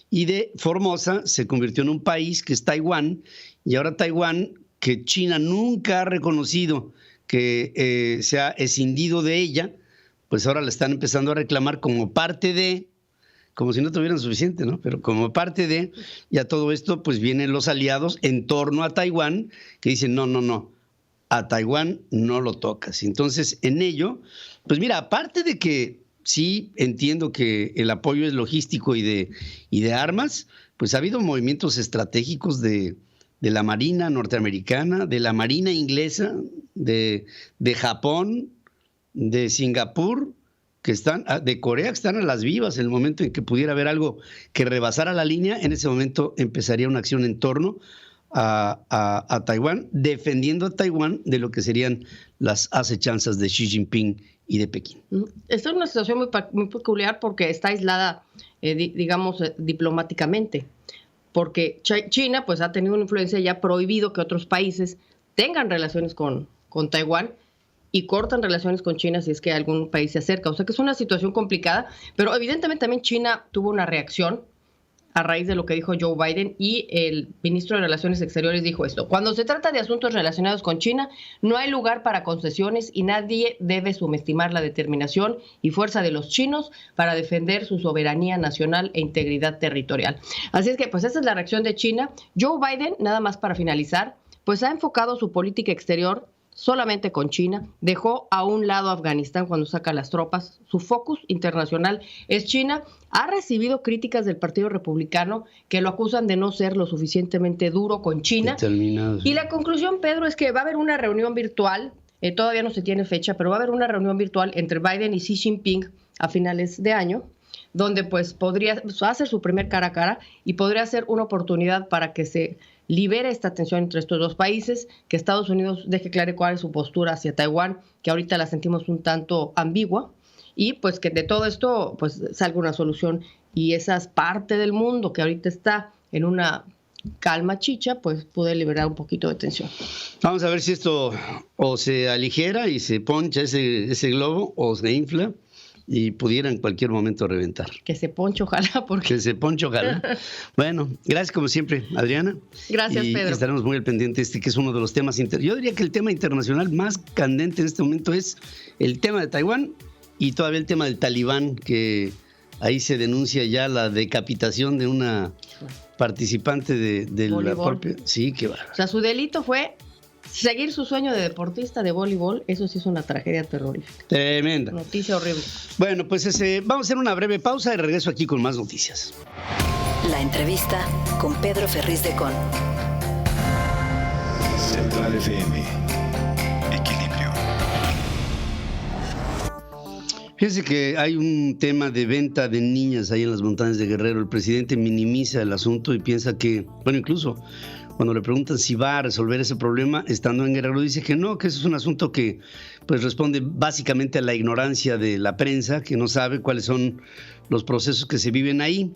Y de Formosa se convirtió en un país que es Taiwán, y ahora Taiwán, que China nunca ha reconocido que se ha escindido de ella, pues ahora la están empezando a reclamar como parte de, como si no tuvieran suficiente, ¿no? Pero como parte de, y a todo esto pues vienen los aliados en torno a Taiwán que dicen no, a Taiwán no lo tocas. Entonces en ello, pues mira, aparte de que sí entiendo que el apoyo es logístico y de armas, pues ha habido movimientos estratégicos de la Marina norteamericana, de la Marina inglesa, de Japón, de Singapur, que están, de Corea, que están a las vivas. En el momento en que pudiera haber algo que rebasara la línea, en ese momento empezaría una acción en torno a Taiwán, defendiendo a Taiwán de lo que serían las acechanzas de Xi Jinping y de Pekín. Esta es una situación muy peculiar porque está aislada, digamos, diplomáticamente, porque China pues ha tenido una influencia y ha prohibido que otros países tengan relaciones con Taiwán y cortan relaciones con China si es que algún país se acerca. O sea que es una situación complicada, pero evidentemente también China tuvo una reacción a raíz de lo que dijo Joe Biden, y el ministro de Relaciones Exteriores dijo esto: cuando se trata de asuntos relacionados con China, no hay lugar para concesiones y nadie debe subestimar la determinación y fuerza de los chinos para defender su soberanía nacional e integridad territorial. Así es que, pues esa es la reacción de China. Joe Biden, nada más para finalizar, pues ha enfocado su política exterior solamente con China, dejó a un lado a Afganistán cuando saca las tropas, su focus internacional es China. Ha recibido críticas del Partido Republicano que lo acusan de no ser lo suficientemente duro con China. Y la conclusión, Pedro, es que va a haber una reunión virtual, todavía no se tiene fecha, pero va a haber una reunión virtual entre Biden y Xi Jinping a finales de año, donde pues podría hacer su primer cara a cara y podría ser una oportunidad para que se libere esta tensión entre estos dos países, que Estados Unidos deje claro cuál es su postura hacia Taiwán, que ahorita la sentimos un tanto ambigua, y pues que de todo esto pues salga una solución, y esa parte del mundo que ahorita está en una calma chicha, pues puede liberar un poquito de tensión. Vamos a ver si esto o se aligera y se poncha ese globo, o se infla y pudiera en cualquier momento reventar. Que se ponche, ojalá. Que se ponche, ojalá. Bueno, gracias como siempre, Adriana. Gracias, Pedro. Estaremos muy al pendiente que es uno de los temas. Yo diría que el tema internacional más candente en este momento es el tema de Taiwán y todavía el tema del Talibán, que ahí se denuncia ya la decapitación de una participante de la propia... Sí, qué bárbaro. O sea, su delito fue seguir su sueño de deportista de voleibol. Eso sí es una tragedia terrorífica. Tremenda. Noticia horrible. Bueno, pues vamos a hacer una breve pausa y regreso aquí con más noticias. La entrevista con Pedro Ferriz de Con. Central FM. Equilibrio. Fíjense que hay un tema de venta de niñas ahí en las montañas de Guerrero. El presidente minimiza el asunto y piensa que, bueno, incluso cuando le preguntan si va a resolver ese problema estando en Guerrero, dice que no, que eso es un asunto que pues responde básicamente a la ignorancia de la prensa, que no sabe cuáles son los procesos que se viven ahí.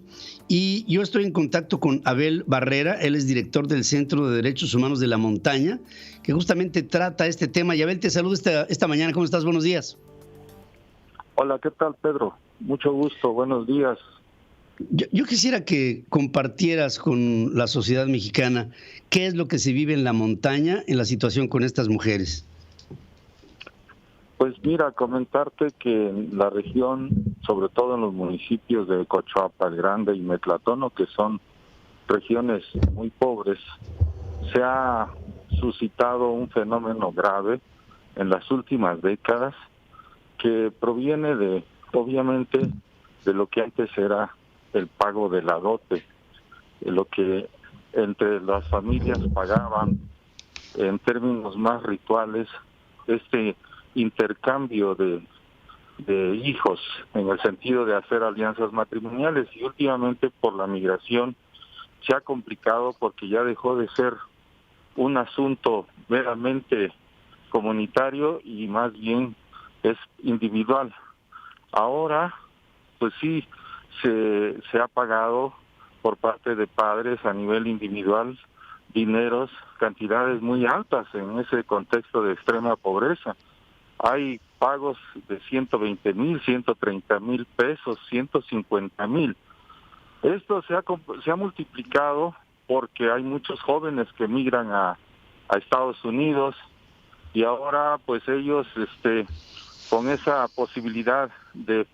Y yo estoy en contacto con Abel Barrera, él es director del Centro de Derechos Humanos de la Montaña, que justamente trata este tema. Y Abel, te saludo esta mañana. ¿Cómo estás? Buenos días. Hola, ¿qué tal, Pedro? Mucho gusto, buenos días. Yo quisiera que compartieras con la sociedad mexicana qué es lo que se vive en la montaña en la situación con estas mujeres. Pues mira, comentarte que en la región, sobre todo en los municipios de Cochuapa el Grande y Metlatono, que son regiones muy pobres, se ha suscitado un fenómeno grave en las últimas décadas que proviene de, obviamente, de lo que antes era el pago de la dote, lo que entre las familias pagaban en términos más rituales este intercambio de hijos en el sentido de hacer alianzas matrimoniales, y últimamente por la migración se ha complicado porque ya dejó de ser un asunto meramente comunitario y más bien es individual. Ahora, pues sí, se ha pagado por parte de padres a nivel individual dineros, cantidades muy altas en ese contexto de extrema pobreza. Hay pagos de 120,000, 130,000 pesos, 150,000. Esto se ha multiplicado porque hay muchos jóvenes que migran a Estados Unidos y ahora pues ellos con esa posibilidad de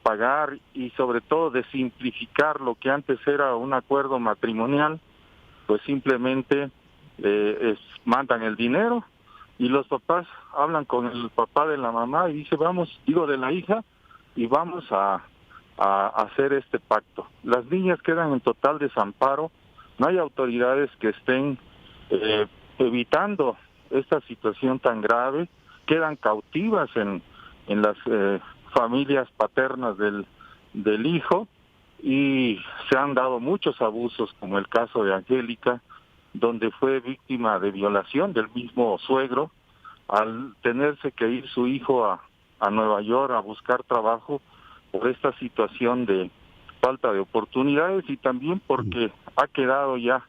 pagar y sobre todo de simplificar lo que antes era un acuerdo matrimonial, pues simplemente mandan el dinero y los papás hablan con el papá de la mamá y dice de la hija, y vamos a hacer este pacto. Las niñas quedan en total desamparo, no hay autoridades que estén evitando esta situación tan grave, quedan cautivas en las familias paternas del hijo, y se han dado muchos abusos, como el caso de Angélica, donde fue víctima de violación del mismo suegro, al tenerse que ir su hijo a Nueva York a buscar trabajo por esta situación de falta de oportunidades, y también porque ha quedado ya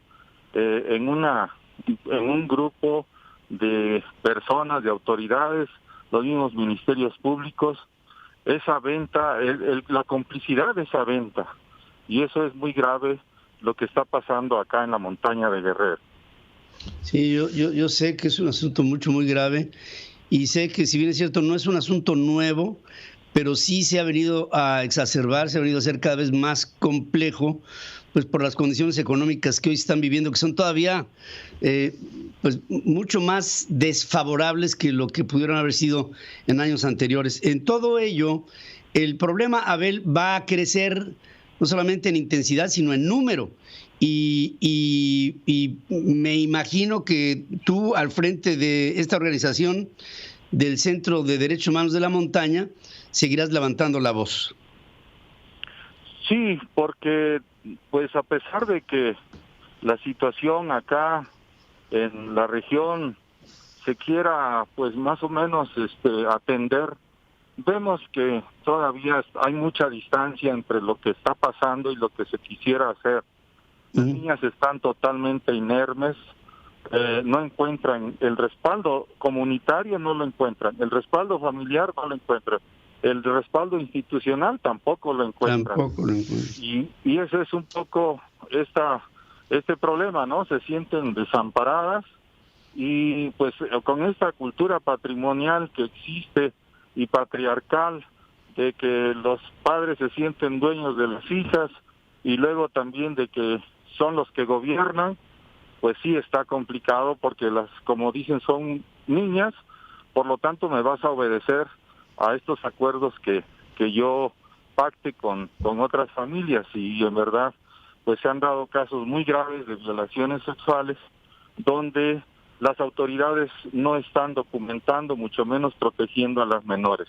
en un grupo de personas, de autoridades, los mismos ministerios públicos, esa venta, la complicidad de esa venta, y eso es muy grave lo que está pasando acá en la montaña de Guerrero. Sí, yo sé que es un asunto muy grave, y sé que, si bien es cierto, no es un asunto nuevo, pero sí se ha venido a exacerbar, se ha venido a ser cada vez más complejo, pues por las condiciones económicas que hoy están viviendo, que son todavía pues mucho más desfavorables que lo que pudieron haber sido en años anteriores. En todo ello, el problema, Abel, va a crecer no solamente en intensidad, sino en número. Y me imagino que tú, al frente de esta organización del Centro de Derechos Humanos de la Montaña, seguirás levantando la voz. Sí, porque pues a pesar de que la situación acá en la región se quiera pues más o menos atender, vemos que todavía hay mucha distancia entre lo que está pasando y lo que se quisiera hacer. Las niñas están totalmente inermes, no encuentran el respaldo comunitario, no lo encuentran, el respaldo familiar no lo encuentran, el respaldo institucional tampoco lo encuentran. Y ese es un poco este problema, ¿no? Se sienten desamparadas, y pues con esta cultura patrimonial que existe y patriarcal, de que los padres se sienten dueños de las hijas y luego también de que son los que gobiernan, pues sí está complicado, porque como dicen, son niñas, por lo tanto me vas a obedecer a estos acuerdos que yo pacte con otras familias. Y en verdad pues se han dado casos muy graves de violaciones sexuales donde las autoridades no están documentando, mucho menos protegiendo a las menores.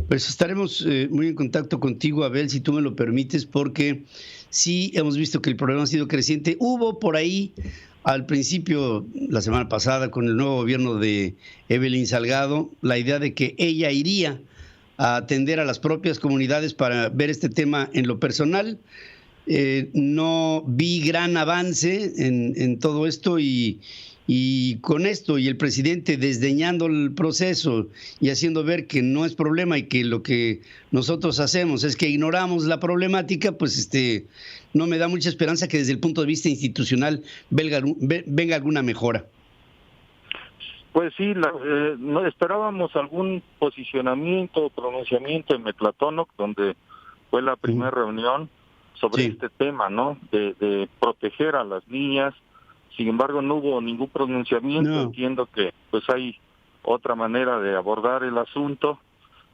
Pues estaremos muy en contacto contigo, Abel, si tú me lo permites, porque sí hemos visto que el problema ha sido creciente. Hubo por ahí al principio, la semana pasada, con el nuevo gobierno de Evelyn Salgado, la idea de que ella iría a atender a las propias comunidades para ver este tema en lo personal. No vi gran avance en todo esto, y con esto, y el presidente desdeñando el proceso y haciendo ver que no es problema, y que lo que nosotros hacemos es que ignoramos la problemática, pues no me da mucha esperanza que desde el punto de vista institucional venga alguna mejora. Pues sí, no esperábamos algún posicionamiento o pronunciamiento en Metlatónoc, donde fue la primera reunión sobre este tema, ¿no? De proteger a las niñas. Sin embargo, no hubo ningún pronunciamiento. No. Entiendo que pues hay otra manera de abordar el asunto,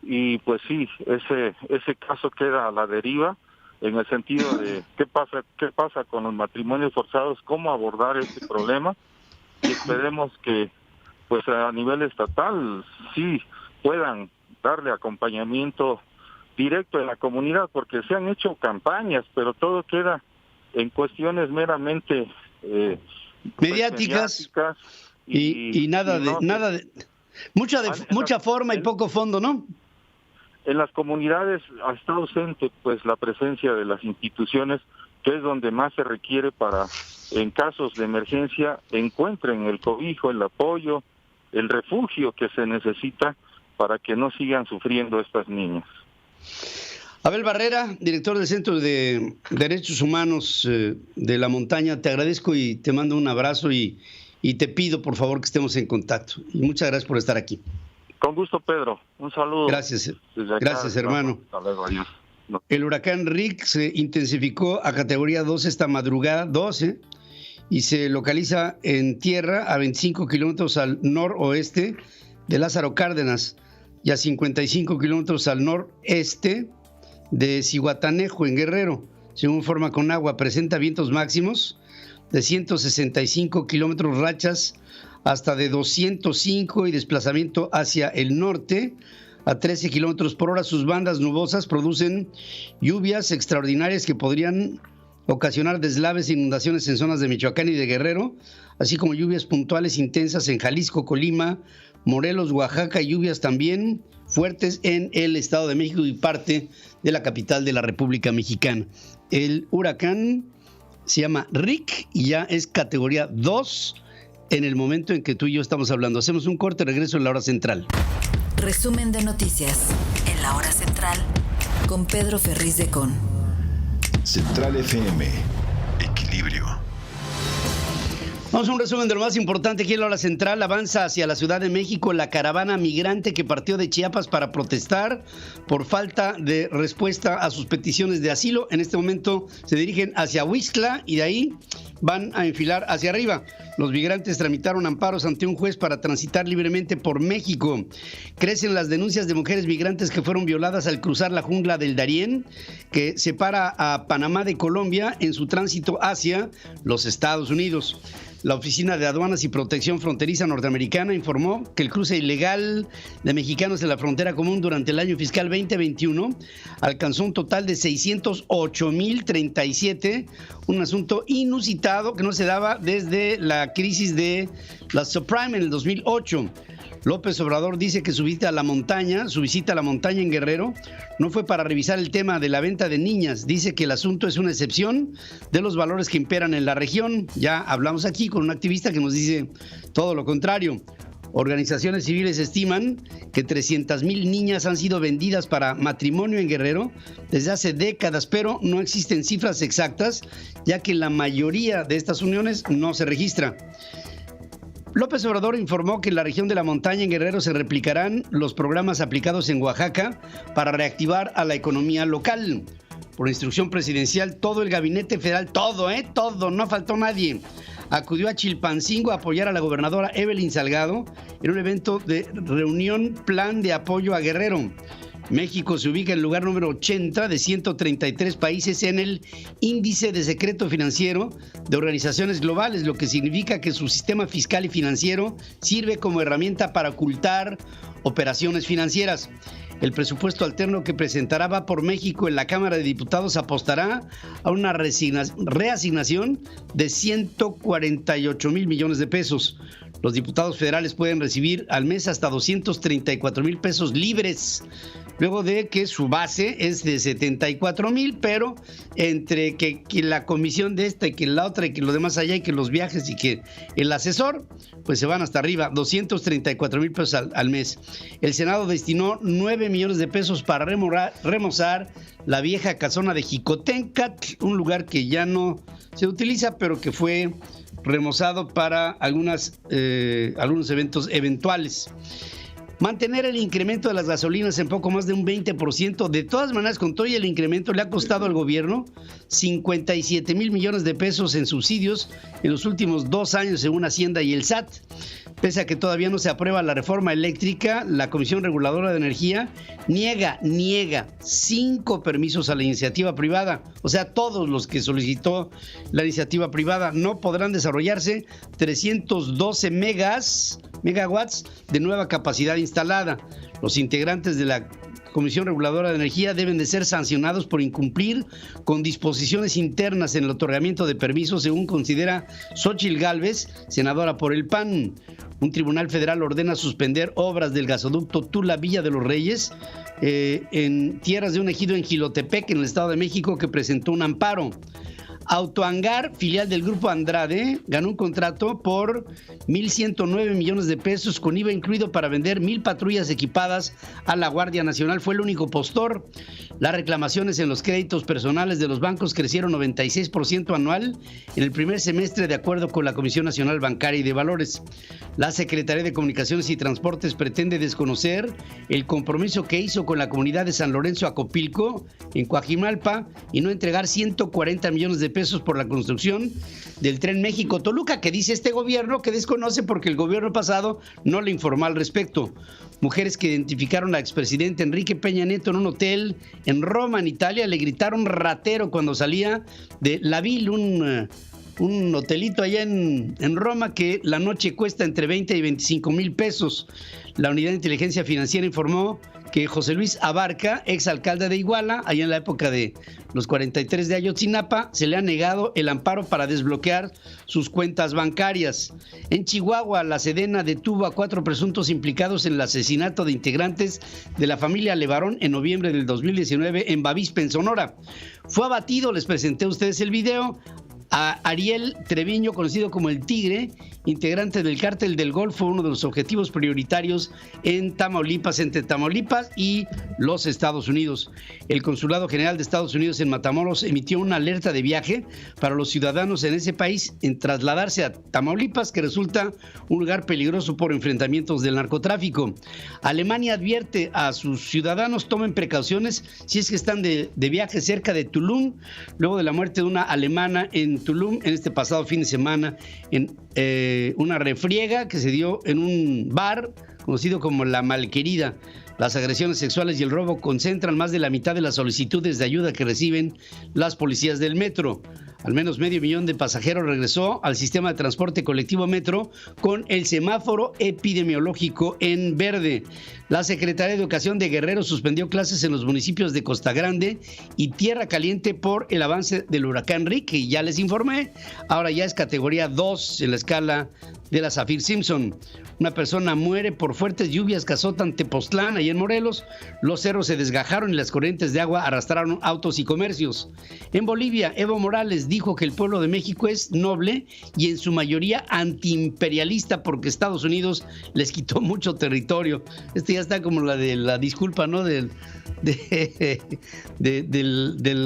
y pues sí, ese caso queda a la deriva, en el sentido de qué pasa con los matrimonios forzados, cómo abordar este problema, y esperemos que pues a nivel estatal sí puedan darle acompañamiento directo en la comunidad, porque se han hecho campañas, pero todo queda en cuestiones meramente mediáticas y nada de mucha forma y poco fondo, ¿no? En las comunidades está ausente pues la presencia de las instituciones, que es donde más se requiere para, en casos de emergencia, encuentren el cobijo, el apoyo, el refugio que se necesita para que no sigan sufriendo estas niñas. Abel Barrera, director del Centro de Derechos Humanos de la Montaña, te agradezco y te mando un abrazo y te pido por favor que estemos en contacto. Y muchas gracias por estar aquí. Con gusto, Pedro. Un saludo. Gracias, hermano. Hasta luego, adiós. No. El huracán Rick se intensificó a categoría 2 esta madrugada, 12, y se localiza en tierra a 25 kilómetros al noroeste de Lázaro Cárdenas y a 55 kilómetros al noreste de Zihuatanejo, en Guerrero. Según forma Conagua, presenta vientos máximos de 165 kilómetros, rachas hasta de 205 y desplazamiento hacia el norte a 13 kilómetros por hora. Sus bandas nubosas producen lluvias extraordinarias que podrían ocasionar deslaves e inundaciones en zonas de Michoacán y de Guerrero, así como lluvias puntuales intensas en Jalisco, Colima, Morelos, Oaxaca, y lluvias también fuertes en el Estado de México y parte de la capital de la República Mexicana. El huracán se llama Rick y ya es categoría 2 en el momento en que tú y yo estamos hablando. Hacemos un corte, regreso en la hora central. Resumen de noticias en la hora central con Pedro Ferriz de Con. Central FM, equilibrio. Vamos a un resumen de lo más importante aquí en la hora central. Avanza hacia la Ciudad de México la caravana migrante que partió de Chiapas para protestar por falta de respuesta a sus peticiones de asilo. En este momento se dirigen hacia Huixtla y de ahí van a enfilar hacia arriba. Los migrantes tramitaron amparos ante un juez para transitar libremente por México. Crecen las denuncias de mujeres migrantes que fueron violadas al cruzar la jungla del Darién, que separa a Panamá de Colombia en su tránsito hacia los Estados Unidos. La Oficina de Aduanas y Protección Fronteriza norteamericana informó que el cruce ilegal de mexicanos en la frontera común durante el año fiscal 2021 alcanzó un total de 608,037, un asunto inusitado que no se daba desde la crisis de la subprime en el 2008. López Obrador dice que su visita a la montaña en Guerrero no fue para revisar el tema de la venta de niñas. Dice que el asunto es una excepción de los valores que imperan en la región. Ya hablamos aquí con un activista que nos dice todo lo contrario. Organizaciones civiles estiman que 300,000 niñas han sido vendidas para matrimonio en Guerrero desde hace décadas, pero no existen cifras exactas, ya que la mayoría de estas uniones no se registra. López Obrador informó que en la región de la montaña en Guerrero se replicarán los programas aplicados en Oaxaca para reactivar a la economía local. Por instrucción presidencial, todo el gabinete federal, todo, no faltó nadie, acudió a Chilpancingo a apoyar a la gobernadora Evelyn Salgado en un evento de reunión plan de apoyo a Guerrero. México se ubica en el lugar número 80 de 133 países en el índice de secreto financiero de organizaciones globales, lo que significa que su sistema fiscal y financiero sirve como herramienta para ocultar operaciones financieras. El presupuesto alterno que presentará Va por México en la Cámara de Diputados apostará a una reasignación de 148,000 millones de pesos. Los diputados federales pueden recibir al mes hasta 234,000 pesos libres, luego de que su base es de 74,000, pero entre que la comisión de esta y que la otra y que lo demás allá y que los viajes y que el asesor, pues se van hasta arriba, 234,000 pesos al mes. El Senado destinó 9 millones de pesos para remozar la vieja casona de Jicotencat, un lugar que ya no se utiliza, pero que fue remozado para algunos eventos eventuales. Mantener el incremento de las gasolinas en poco más de un 20%, de todas maneras, con todo y el incremento, le ha costado al gobierno 57 mil millones de pesos en subsidios en los últimos 2 años, según Hacienda y el SAT. Pese a que todavía no se aprueba la reforma eléctrica, la Comisión Reguladora de Energía niega 5 permisos a la iniciativa privada. O sea, todos los que solicitó la iniciativa privada. No podrán desarrollarse 312 megawatts de nueva capacidad instalada. Los integrantes de la Comisión Reguladora de Energía deben de ser sancionados por incumplir con disposiciones internas en el otorgamiento de permisos, según considera Xóchitl Gálvez, senadora por el PAN. Un tribunal federal ordena suspender obras del gasoducto Tula-Villa de los Reyes en tierras de un ejido en Jilotepec, en el Estado de México, que presentó un amparo. Autohangar, filial del Grupo Andrade, ganó un contrato por 1.109 millones de pesos con IVA incluido para vender 1,000 patrullas equipadas a la Guardia Nacional. Fue el único postor. Las reclamaciones en los créditos personales de los bancos crecieron 96% anual en el primer semestre, de acuerdo con la Comisión Nacional Bancaria y de Valores. La Secretaría de Comunicaciones y Transportes pretende desconocer el compromiso que hizo con la comunidad de San Lorenzo Acopilco, en Coajimalpa, y no entregar 140 millones de pesos por la construcción del Tren México-Toluca, que dice este gobierno que desconoce porque el gobierno pasado no le informó al respecto. Mujeres que identificaron al expresidente Enrique Peña Nieto en un hotel en Roma, en Italia, le gritaron ratero cuando salía de La Ville, un hotelito allá en Roma, que la noche cuesta entre 20 y 25 mil pesos. La Unidad de Inteligencia Financiera informó que José Luis Abarca, exalcalde de Iguala, allá en la época de los 43 de Ayotzinapa, se le ha negado el amparo para desbloquear sus cuentas bancarias. En Chihuahua, la Sedena detuvo a 4 presuntos implicados en el asesinato de integrantes de la familia Levarón en noviembre del 2019 en Bavispe, en Sonora. Fue abatido, les presenté a ustedes el video, a Ariel Treviño, conocido como el Tigre, integrante del Cártel del Golfo, uno de los objetivos prioritarios en Tamaulipas, entre Tamaulipas y los Estados Unidos. El Consulado General de Estados Unidos en Matamoros emitió una alerta de viaje para los ciudadanos en ese país en trasladarse a Tamaulipas, que resulta un lugar peligroso por enfrentamientos del narcotráfico. Alemania advierte a sus ciudadanos tomen precauciones si es que están de viaje cerca de Tulum, luego de la muerte de una alemana en Tulum en este pasado fin de semana, en una refriega que se dio en un bar conocido como La Malquerida. Las agresiones sexuales y el robo concentran más de la mitad de las solicitudes de ayuda que reciben las policías del metro. Al menos 500,000 de pasajeros regresó al sistema de transporte colectivo metro con el semáforo epidemiológico en verde. La Secretaría de Educación de Guerrero suspendió clases en los municipios de Costa Grande y Tierra Caliente por el avance del huracán Rick, que ya les informé. Ahora ya es categoría 2 en la escala de la Saffir-Simpson. Una persona muere por fuertes lluvias que azotan Tepoztlán, ahí en Morelos. Los cerros se desgajaron y las corrientes de agua arrastraron autos y comercios. En Bolivia, Evo Morales dijo que el pueblo de México es noble y en su mayoría antiimperialista porque Estados Unidos les quitó mucho territorio. Este ya está como la de la disculpa, ¿no? Del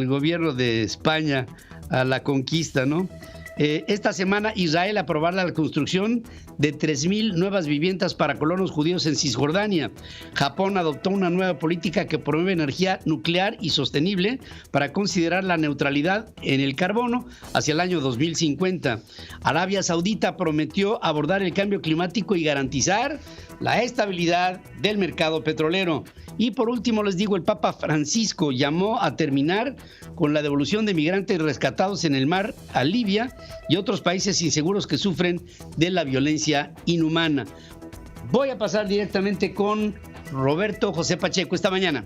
gobierno de España a la conquista, ¿no? Esta semana Israel aprobará la construcción de 3,000 nuevas viviendas para colonos judíos en Cisjordania. Japón adoptó una nueva política que promueve energía nuclear y sostenible para considerar la neutralidad en el carbono hacia el año 2050. Arabia Saudita prometió abordar el cambio climático y garantizar la estabilidad del mercado petrolero. Y por último les digo, el Papa Francisco llamó a terminar con la devolución de migrantes rescatados en el mar a Libia y otros países inseguros que sufren de la violencia inhumana. Voy a pasar directamente con Roberto José Pacheco esta mañana.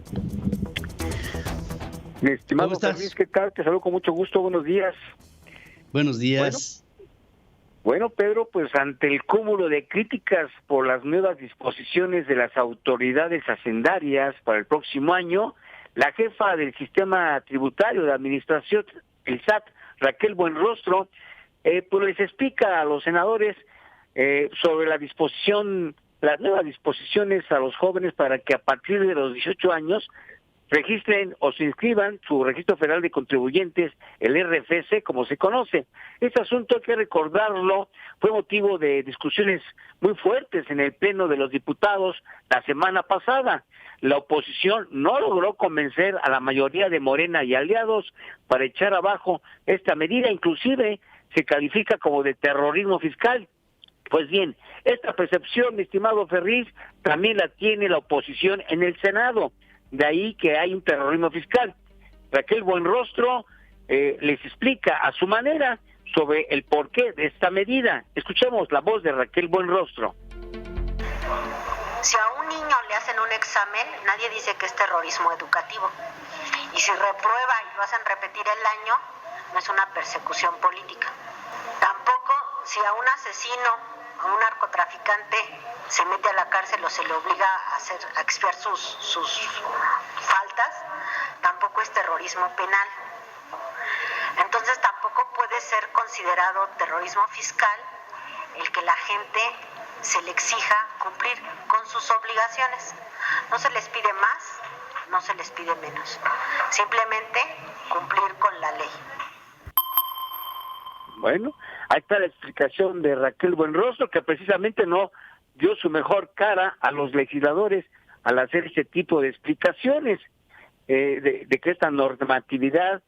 Mi estimado Luis, ¿qué tal? Te saludo con mucho gusto, buenos días. Buenos días. Bueno, Pedro, pues ante el cúmulo de críticas por las nuevas disposiciones de las autoridades hacendarias para el próximo año, la jefa del sistema tributario de administración, el SAT, Raquel Buenrostro, pues les explica a los senadores sobre las nuevas disposiciones a los jóvenes para que a partir de los 18 años registren o se inscriban su Registro Federal de Contribuyentes, el RFC, como se conoce. Este asunto, hay que recordarlo, fue motivo de discusiones muy fuertes en el Pleno de los Diputados la semana pasada. La oposición no logró convencer a la mayoría de Morena y aliados para echar abajo esta medida, inclusive se califica como de terrorismo fiscal. Pues bien, esta percepción, mi estimado Ferriz, también la tiene la oposición en el Senado. De ahí que hay un terrorismo fiscal. Raquel Buenrostro les explica a su manera sobre el porqué de esta medida. Escuchemos la voz de Raquel Buenrostro. Si a un niño le hacen un examen, nadie dice que es terrorismo educativo. Y si reprueba y lo hacen repetir el año, no es una persecución política. Tampoco si a un asesino, a un narcotraficante se mete a la cárcel o se le obliga a expiar sus faltas, tampoco es terrorismo penal. Entonces tampoco puede ser considerado terrorismo fiscal el que la gente se le exija cumplir con sus obligaciones. No se les pide más, no se les pide menos. Simplemente cumplir con la ley. Bueno, ahí está la explicación de Raquel Buenrostro, que precisamente no dio su mejor cara a los legisladores al hacer ese tipo de explicaciones de que esta normatividad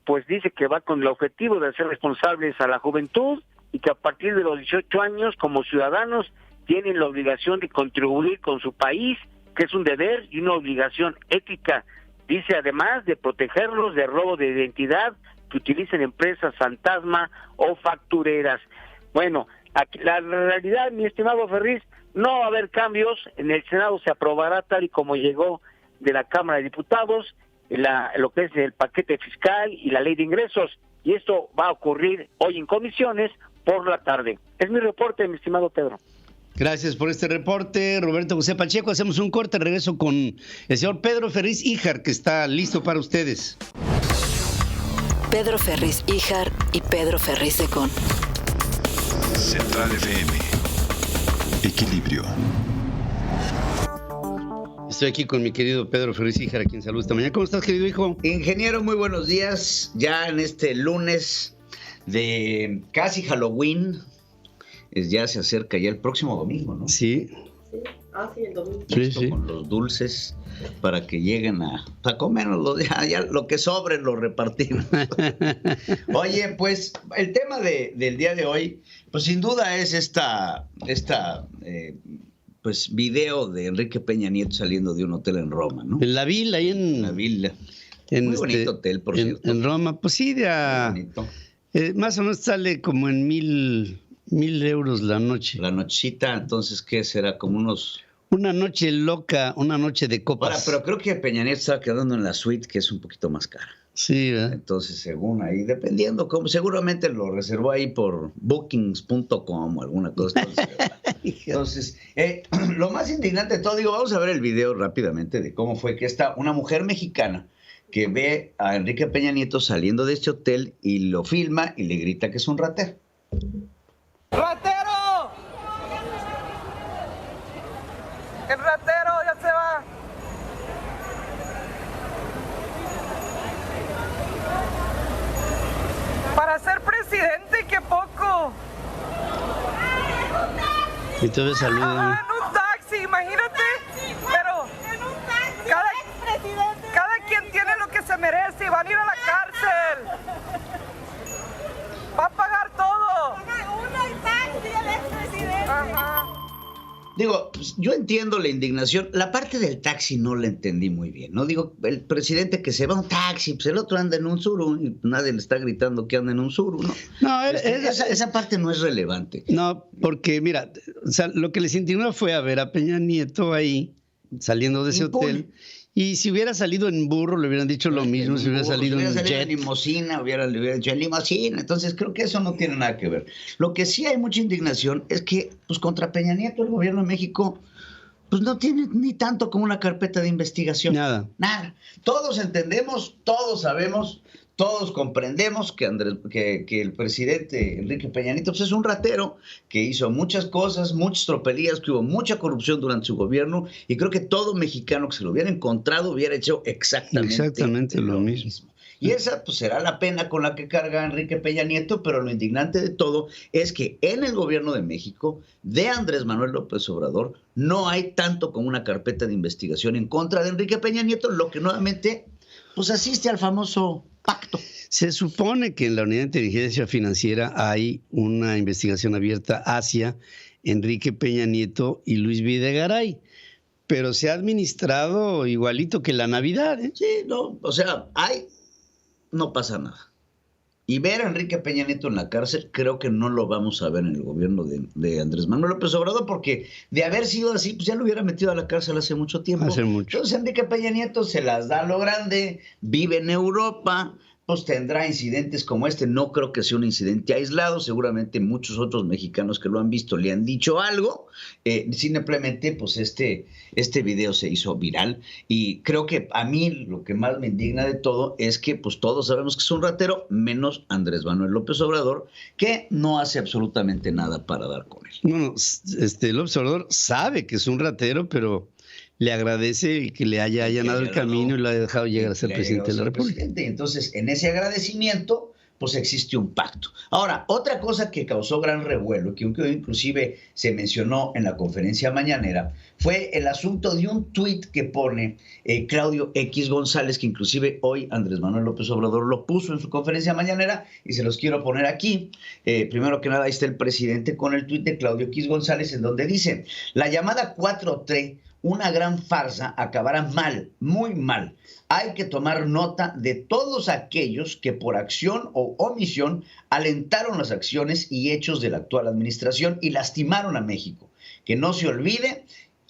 pues dice que va con el objetivo de hacer responsables a la juventud y que a partir de los 18 años como ciudadanos tienen la obligación de contribuir con su país, que es un deber y una obligación ética. Dice además de protegerlos de robo de identidad que utilicen empresas fantasma o factureras. Bueno, aquí, la realidad, mi estimado Ferriz, no va a haber cambios. En el Senado se aprobará tal y como llegó de la Cámara de Diputados lo que es el paquete fiscal y la ley de ingresos, y esto va a ocurrir hoy en comisiones por la tarde. Es mi reporte, mi estimado Pedro. Gracias por este reporte, Roberto José Pacheco. Hacemos un corte, regreso con el señor Pedro Ferriz Híjar, que está listo para ustedes. Pedro Ferriz Híjar y Pedro Ferriz Secón. Central FM. Equilibrio. Estoy aquí con mi querido Pedro Ferriz Híjar, a quien saludo esta mañana. ¿Cómo estás, querido hijo? Ingeniero, muy buenos días. Ya en este lunes de casi Halloween, ya se acerca ya el próximo domingo, ¿no? Sí. Sí, el domingo. Sí. Con los dulces para que lleguen a comernos, ya lo que sobre lo repartimos. Oye, pues el tema del día de hoy, pues sin duda es pues video de Enrique Peña Nieto saliendo de un hotel en Roma, ¿no? En la Villa, ahí en la Villa. Muy bonito hotel, por cierto. En Roma, pues sí, más o menos sale como en 1,000 euros la noche. La nochita, entonces, ¿qué será? Como una noche loca, una noche de copas. Ahora, pero creo que Peña Nieto estaba quedando en la suite, que es un poquito más cara. Sí, ¿verdad? Entonces, según ahí, dependiendo, como seguramente lo reservó ahí por bookings.com o alguna cosa. Entonces, lo más indignante de todo, vamos a ver el video rápidamente de cómo fue que una mujer mexicana que ve a Enrique Peña Nieto saliendo de este hotel y lo filma y le grita que es un ratero. ¡Ratero! ¡El ratero ya se va! Para ser presidente, qué poco. Y todavía saluda. En un taxi, imagínate. Pero cada quien tiene lo que se merece y van a ir a la cárcel. Va a pagar todo. Uno el taxi, el expresidente. Ajá. Digo, pues, yo entiendo la indignación. La parte del taxi no la entendí muy bien, ¿no? Digo, el presidente que se va a un taxi, pues el otro anda en un suru y nadie le está gritando que anda en un suru, ¿no? No, esa parte no es relevante. No, porque mira, o sea, lo que les indignó fue a ver a Peña Nieto ahí saliendo de ese hotel. Y si hubiera salido en burro, le hubieran dicho lo mismo. Si hubiera salido en jet, en limusina, le hubieran dicho en limusina. Entonces, creo que eso no tiene nada que ver. Lo que sí hay mucha indignación es que, pues, contra Peña Nieto, el gobierno de México, pues, no tiene ni tanto como una carpeta de investigación. Nada. Todos entendemos, todos sabemos, todos comprendemos que el presidente Enrique Peña Nieto pues es un ratero que hizo muchas cosas, muchas tropelías, que hubo mucha corrupción durante su gobierno, y creo que todo mexicano que se lo hubiera encontrado hubiera hecho exactamente lo mismo. Y esa pues será la pena con la que carga Enrique Peña Nieto, pero lo indignante de todo es que en el gobierno de México, de Andrés Manuel López Obrador, no hay tanto como una carpeta de investigación en contra de Enrique Peña Nieto, lo que nuevamente pues asiste al famoso pacto. Se supone que en la Unidad de Inteligencia Financiera hay una investigación abierta hacia Enrique Peña Nieto y Luis Videgaray, pero se ha administrado igualito que la Navidad, ¿eh? Sí, no, o sea, no pasa nada. Y ver a Enrique Peña Nieto en la cárcel, creo que no lo vamos a ver en el gobierno de Andrés Manuel López Obrador, porque de haber sido así, pues ya lo hubiera metido a la cárcel hace mucho tiempo. Entonces Enrique Peña Nieto se las da a lo grande, vive en Europa, pues tendrá incidentes como este. No creo que sea un incidente aislado, seguramente muchos otros mexicanos que lo han visto le han dicho algo. Simplemente pues este video se hizo viral, y creo que a mí lo que más me indigna de todo es que pues todos sabemos que es un ratero, menos Andrés Manuel López Obrador, que no hace absolutamente nada para dar con él. Bueno, López Obrador sabe que es un ratero, pero le agradece que le haya allanado el camino y lo haya dejado llegar a ser presidente de la República. Entonces, en ese agradecimiento, pues existe un pacto. Ahora, otra cosa que causó gran revuelo, que inclusive se mencionó en la conferencia mañanera, fue el asunto de un tuit que pone Claudio X González, que inclusive hoy Andrés Manuel López Obrador lo puso en su conferencia mañanera, y se los quiero poner aquí. Primero que nada, ahí está el presidente con el tuit de Claudio X González, en donde dice: la llamada 4T, una gran farsa, acabará mal, muy mal. Hay que tomar nota de todos aquellos que por acción o omisión alentaron las acciones y hechos de la actual administración y lastimaron a México. Que no se olvide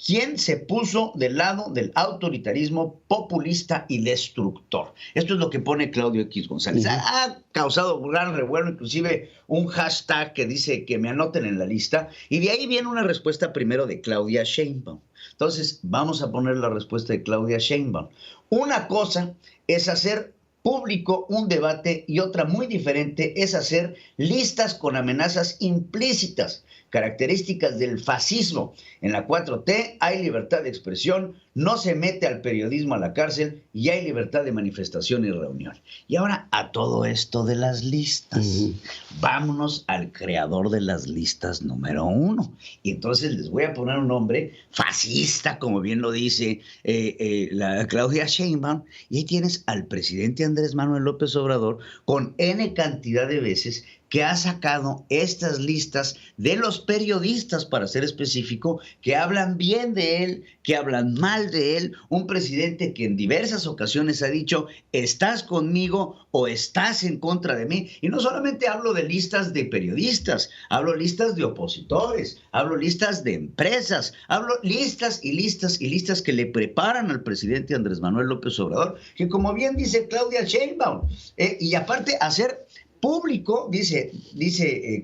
quién se puso del lado del autoritarismo populista y destructor. Esto es lo que pone Claudio X González. Ha causado gran revuelo, inclusive un hashtag que dice que me anoten en la lista, y de ahí viene una respuesta primero de Claudia Sheinbaum. Entonces, vamos a poner la respuesta de Claudia Sheinbaum. Una cosa es hacer público un debate, y otra muy diferente es hacer listas con amenazas implícitas, características del fascismo. En la 4T hay libertad de expresión, no se mete al periodismo a la cárcel, y hay libertad de manifestación y reunión. Y ahora, a todo esto de las listas, vámonos al creador de las listas número 1. Y entonces les voy a poner un nombre fascista, como bien lo dice la Claudia Sheinbaum, y ahí tienes al presidente Andrés Manuel López Obrador con N cantidad de veces que ha sacado estas listas de los periodistas, para ser específico, que hablan bien de él, que hablan mal de él. Un presidente que en diversas ocasiones ha dicho: estás conmigo o estás en contra de mí. Y no solamente hablo de listas de periodistas, hablo listas de opositores, hablo listas de empresas, hablo listas y listas y listas que le preparan al presidente Andrés Manuel López Obrador, que como bien dice Claudia Sheinbaum, y aparte hacer público, dice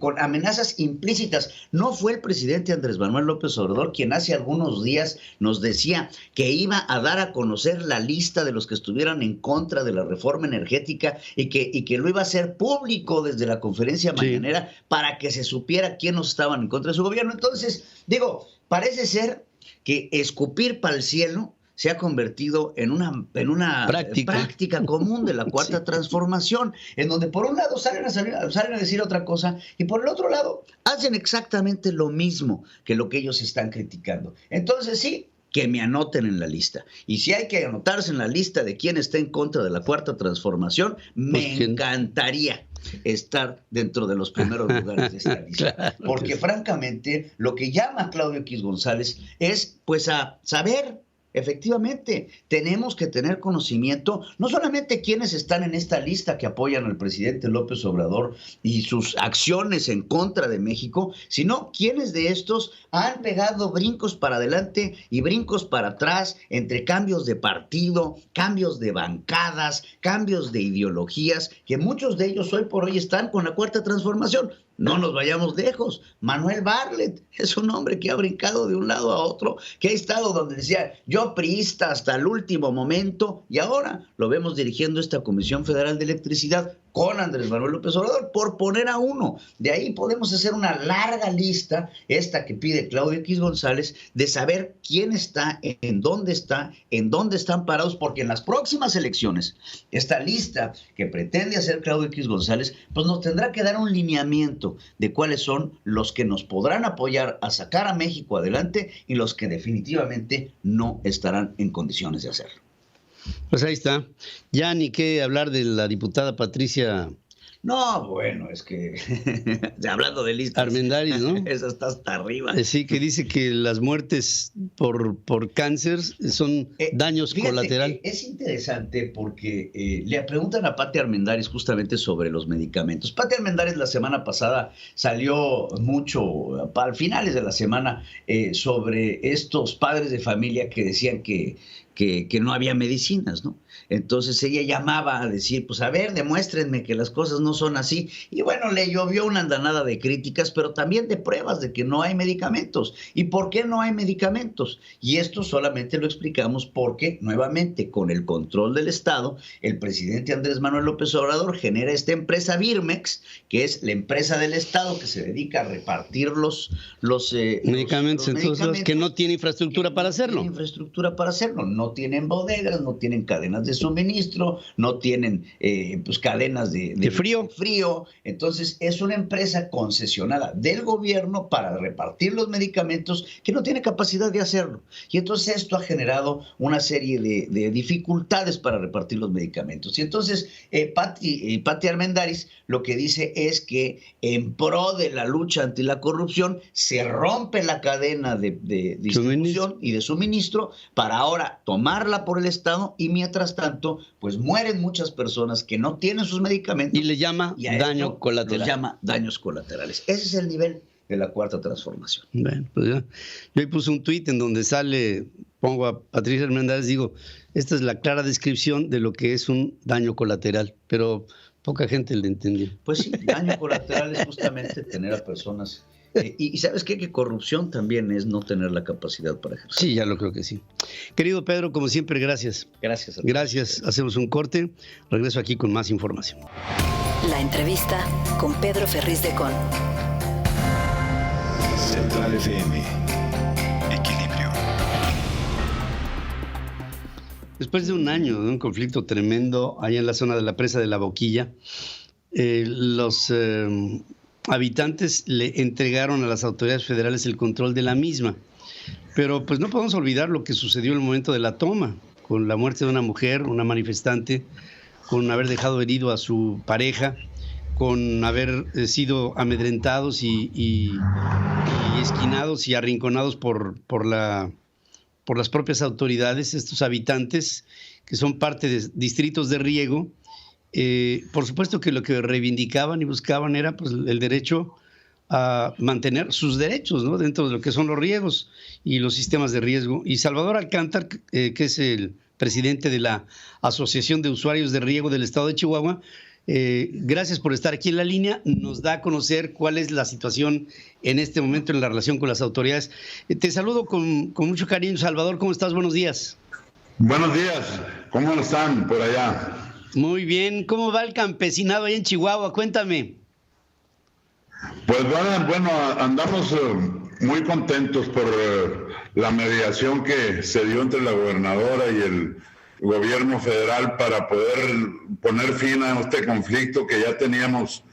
con amenazas implícitas. No fue el presidente Andrés Manuel López Obrador quien hace algunos días nos decía que iba a dar a conocer la lista de los que estuvieran en contra de la reforma energética, y que lo iba a hacer público desde la conferencia mañanera, para que se supiera quiénes estaban en contra de su gobierno? Entonces, digo, parece ser que escupir para el cielo se ha convertido en una práctica común de la Cuarta Transformación, en donde por un lado salen a decir otra cosa, y por el otro lado hacen exactamente lo mismo que lo que ellos están criticando. Entonces sí, que me anoten en la lista. Y si hay que anotarse en la lista de quién está en contra de la Cuarta Transformación, me encantaría estar dentro de los primeros lugares de esta lista. Claro, porque francamente lo que llama Claudio X González es pues a saber. Efectivamente, tenemos que tener conocimiento, no solamente quienes están en esta lista que apoyan al presidente López Obrador y sus acciones en contra de México, sino quienes de estos han pegado brincos para adelante y brincos para atrás entre cambios de partido, cambios de bancadas, cambios de ideologías, que muchos de ellos hoy por hoy están con la Cuarta Transformación. No nos vayamos lejos. Manuel Bartlett es un hombre que ha brincado de un lado a otro, que ha estado donde decía yo priista hasta el último momento, y ahora lo vemos dirigiendo esta Comisión Federal de Electricidad con Andrés Manuel López Obrador, por poner a uno. De ahí podemos hacer una larga lista, esta que pide Claudio X González, de saber quién está, en dónde están parados, porque en las próximas elecciones, esta lista que pretende hacer Claudio X González, pues nos tendrá que dar un lineamiento de cuáles son los que nos podrán apoyar a sacar a México adelante y los que definitivamente no estarán en condiciones de hacerlo. Pues ahí está. Ya ni qué hablar de la diputada Patricia. No, bueno, es que hablando de listas. Armendáriz, ¿no? Esa está hasta arriba. Sí, que dice que las muertes por cáncer son daños colaterales. Es interesante porque le preguntan a Pati Armendáriz justamente sobre los medicamentos. Pati Armendáriz la semana pasada salió mucho, al finales de la semana, sobre estos padres de familia que decían que no había medicinas, ¿no? Entonces ella llamaba a decir, pues a ver, demuéstrenme que las cosas no son así. Y bueno, le llovió una andanada de críticas, pero también de pruebas de que no hay medicamentos. ¿Y por qué no hay medicamentos? Y esto solamente lo explicamos porque, nuevamente, con el control del Estado, el presidente Andrés Manuel López Obrador genera esta empresa Birmex, que es la empresa del Estado que se dedica a repartir los medicamentos, entonces, que no tiene infraestructura para hacerlo. No tienen bodegas, no tienen cadenas de suministro, no tienen pues cadenas de frío. Entonces es una empresa concesionada del gobierno para repartir los medicamentos que no tiene capacidad de hacerlo. Y entonces esto ha generado una serie de dificultades para repartir los medicamentos. Y entonces Pati Armendáriz lo que dice es que en pro de la lucha anti la corrupción se rompe la cadena de distribución y de suministro para ahora tomarla por el Estado, y mientras tanto, pues mueren muchas personas que no tienen sus medicamentos. Y le llama daño colateral. Los llama daños colaterales. Ese es el nivel de la Cuarta Transformación. Bueno, pues ya. Yo ahí puse un tuit en donde pongo a Patricia Armendáriz, digo, esta es la clara descripción de lo que es un daño colateral, pero poca gente le entendió. Pues sí, daño colateral es justamente tener a personas... Y ¿sabes qué? Que corrupción también es no tener la capacidad para ejercer. Sí, ya lo creo que sí. Querido Pedro, como siempre, gracias. Gracias. Gracias. Hacemos un corte. Regreso aquí con más información. La entrevista con Pedro Ferriz de Con. Central FM. Equilibrio. Después de un año de un conflicto tremendo allá en la zona de la presa de La Boquilla, los habitantes le entregaron a las autoridades federales el control de la misma. Pero pues no podemos olvidar lo que sucedió en el momento de la toma, con la muerte de una mujer, una manifestante, con haber dejado herido a su pareja, con haber sido amedrentados y esquinados y arrinconados por las propias autoridades, estos habitantes que son parte de distritos de riego. Por supuesto que lo que reivindicaban y buscaban era pues, el derecho a mantener sus derechos, ¿no? Dentro de lo que son los riegos y los sistemas de riesgo. Y Salvador Alcántar, que es el presidente de la Asociación de Usuarios de Riego del Estado de Chihuahua, gracias por estar aquí en la línea. Nos da a conocer cuál es la situación en este momento en la relación con las autoridades. Te saludo con mucho cariño, Salvador. ¿Cómo estás? Buenos días. Buenos días. ¿Cómo están por allá? Muy bien. ¿Cómo va el campesinado ahí en Chihuahua? Cuéntame. Pues bueno, andamos muy contentos por la mediación que se dio entre la gobernadora y el gobierno federal para poder poner fin a este conflicto que ya teníamos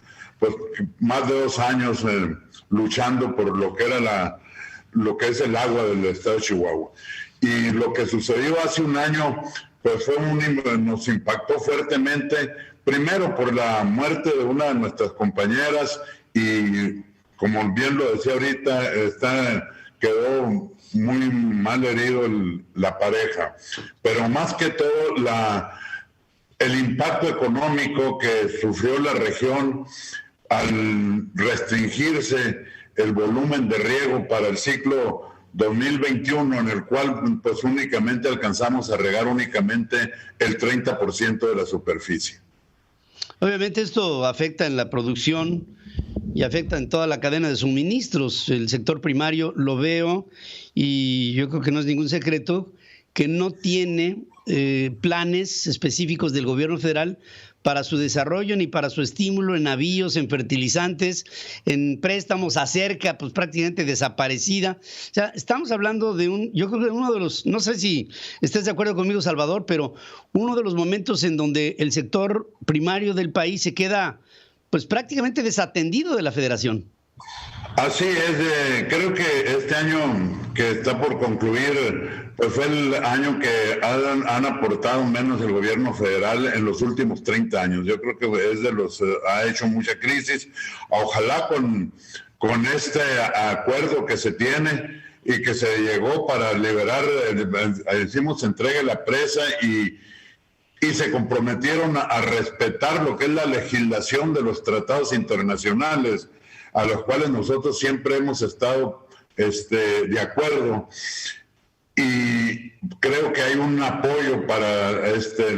pues más de 2 años luchando por lo que es el agua del estado de Chihuahua. Y lo que sucedió hace un año pues nos impactó fuertemente, primero por la muerte de una de nuestras compañeras y como bien lo decía ahorita, quedó muy mal herido la pareja, pero más que todo el impacto económico que sufrió la región al restringirse el volumen de riego para el ciclo 2021, en el cual pues únicamente alcanzamos a regar únicamente el 30% de la superficie. Obviamente esto afecta en la producción y afecta en toda la cadena de suministros. El sector primario lo veo y yo creo que no es ningún secreto que no tiene planes específicos del gobierno federal para su desarrollo ni para su estímulo en navíos, en fertilizantes, en préstamos a cerca, pues prácticamente desaparecida. O sea, estamos hablando de yo creo que uno de los, no sé si estés de acuerdo conmigo, Salvador, pero uno de los momentos en donde el sector primario del país se queda pues prácticamente desatendido de la federación. Así es, creo que este año que está por concluir, pues fue el año que han aportado menos el gobierno federal en los últimos 30 años. Yo creo que es de los, ha hecho mucha crisis. Ojalá con este acuerdo que se tiene y que se llegó para liberar, decimos, se entregue la presa y se comprometieron a respetar lo que es la legislación de los tratados internacionales, a los cuales nosotros siempre hemos estado de acuerdo, y creo que hay un apoyo para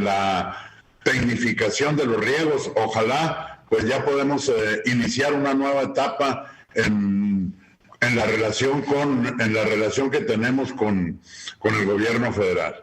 la tecnificación de los riegos. Ojalá pues ya podemos iniciar una nueva etapa en la relación que tenemos con el gobierno federal.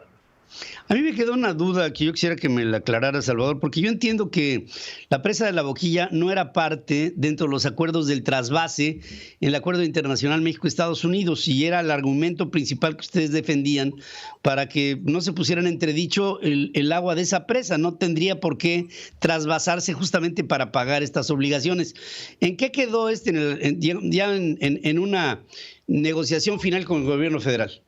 A mí me quedó una duda que yo quisiera que me la aclarara, Salvador, porque yo entiendo que la presa de la Boquilla no era parte dentro de los acuerdos del trasvase en el Acuerdo Internacional México-Estados Unidos, y era el argumento principal que ustedes defendían para que no se pusiera en entredicho el agua de esa presa. No tendría por qué trasvasarse justamente para pagar estas obligaciones. ¿En qué quedó en una negociación final con el gobierno federal?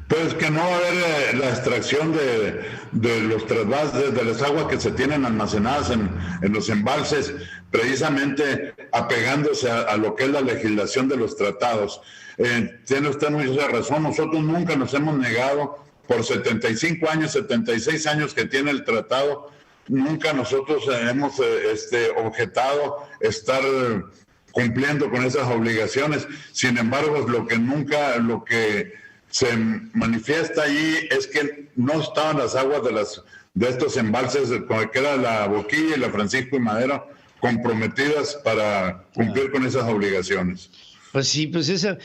Pues que no va a haber la extracción de los trasvases, de las aguas que se tienen almacenadas en los embalses, precisamente apegándose a lo que es la legislación de los tratados. Tiene usted mucha razón, nosotros nunca nos hemos negado, por 75 años, 76 años que tiene el tratado, nunca nosotros hemos objetado estar cumpliendo con esas obligaciones. Sin embargo, lo que se manifiesta allí es que no estaban las aguas de estos embalses, que era la Boquilla y la Francisco y Madero, comprometidas para cumplir con esas obligaciones. Pues sí, pues esa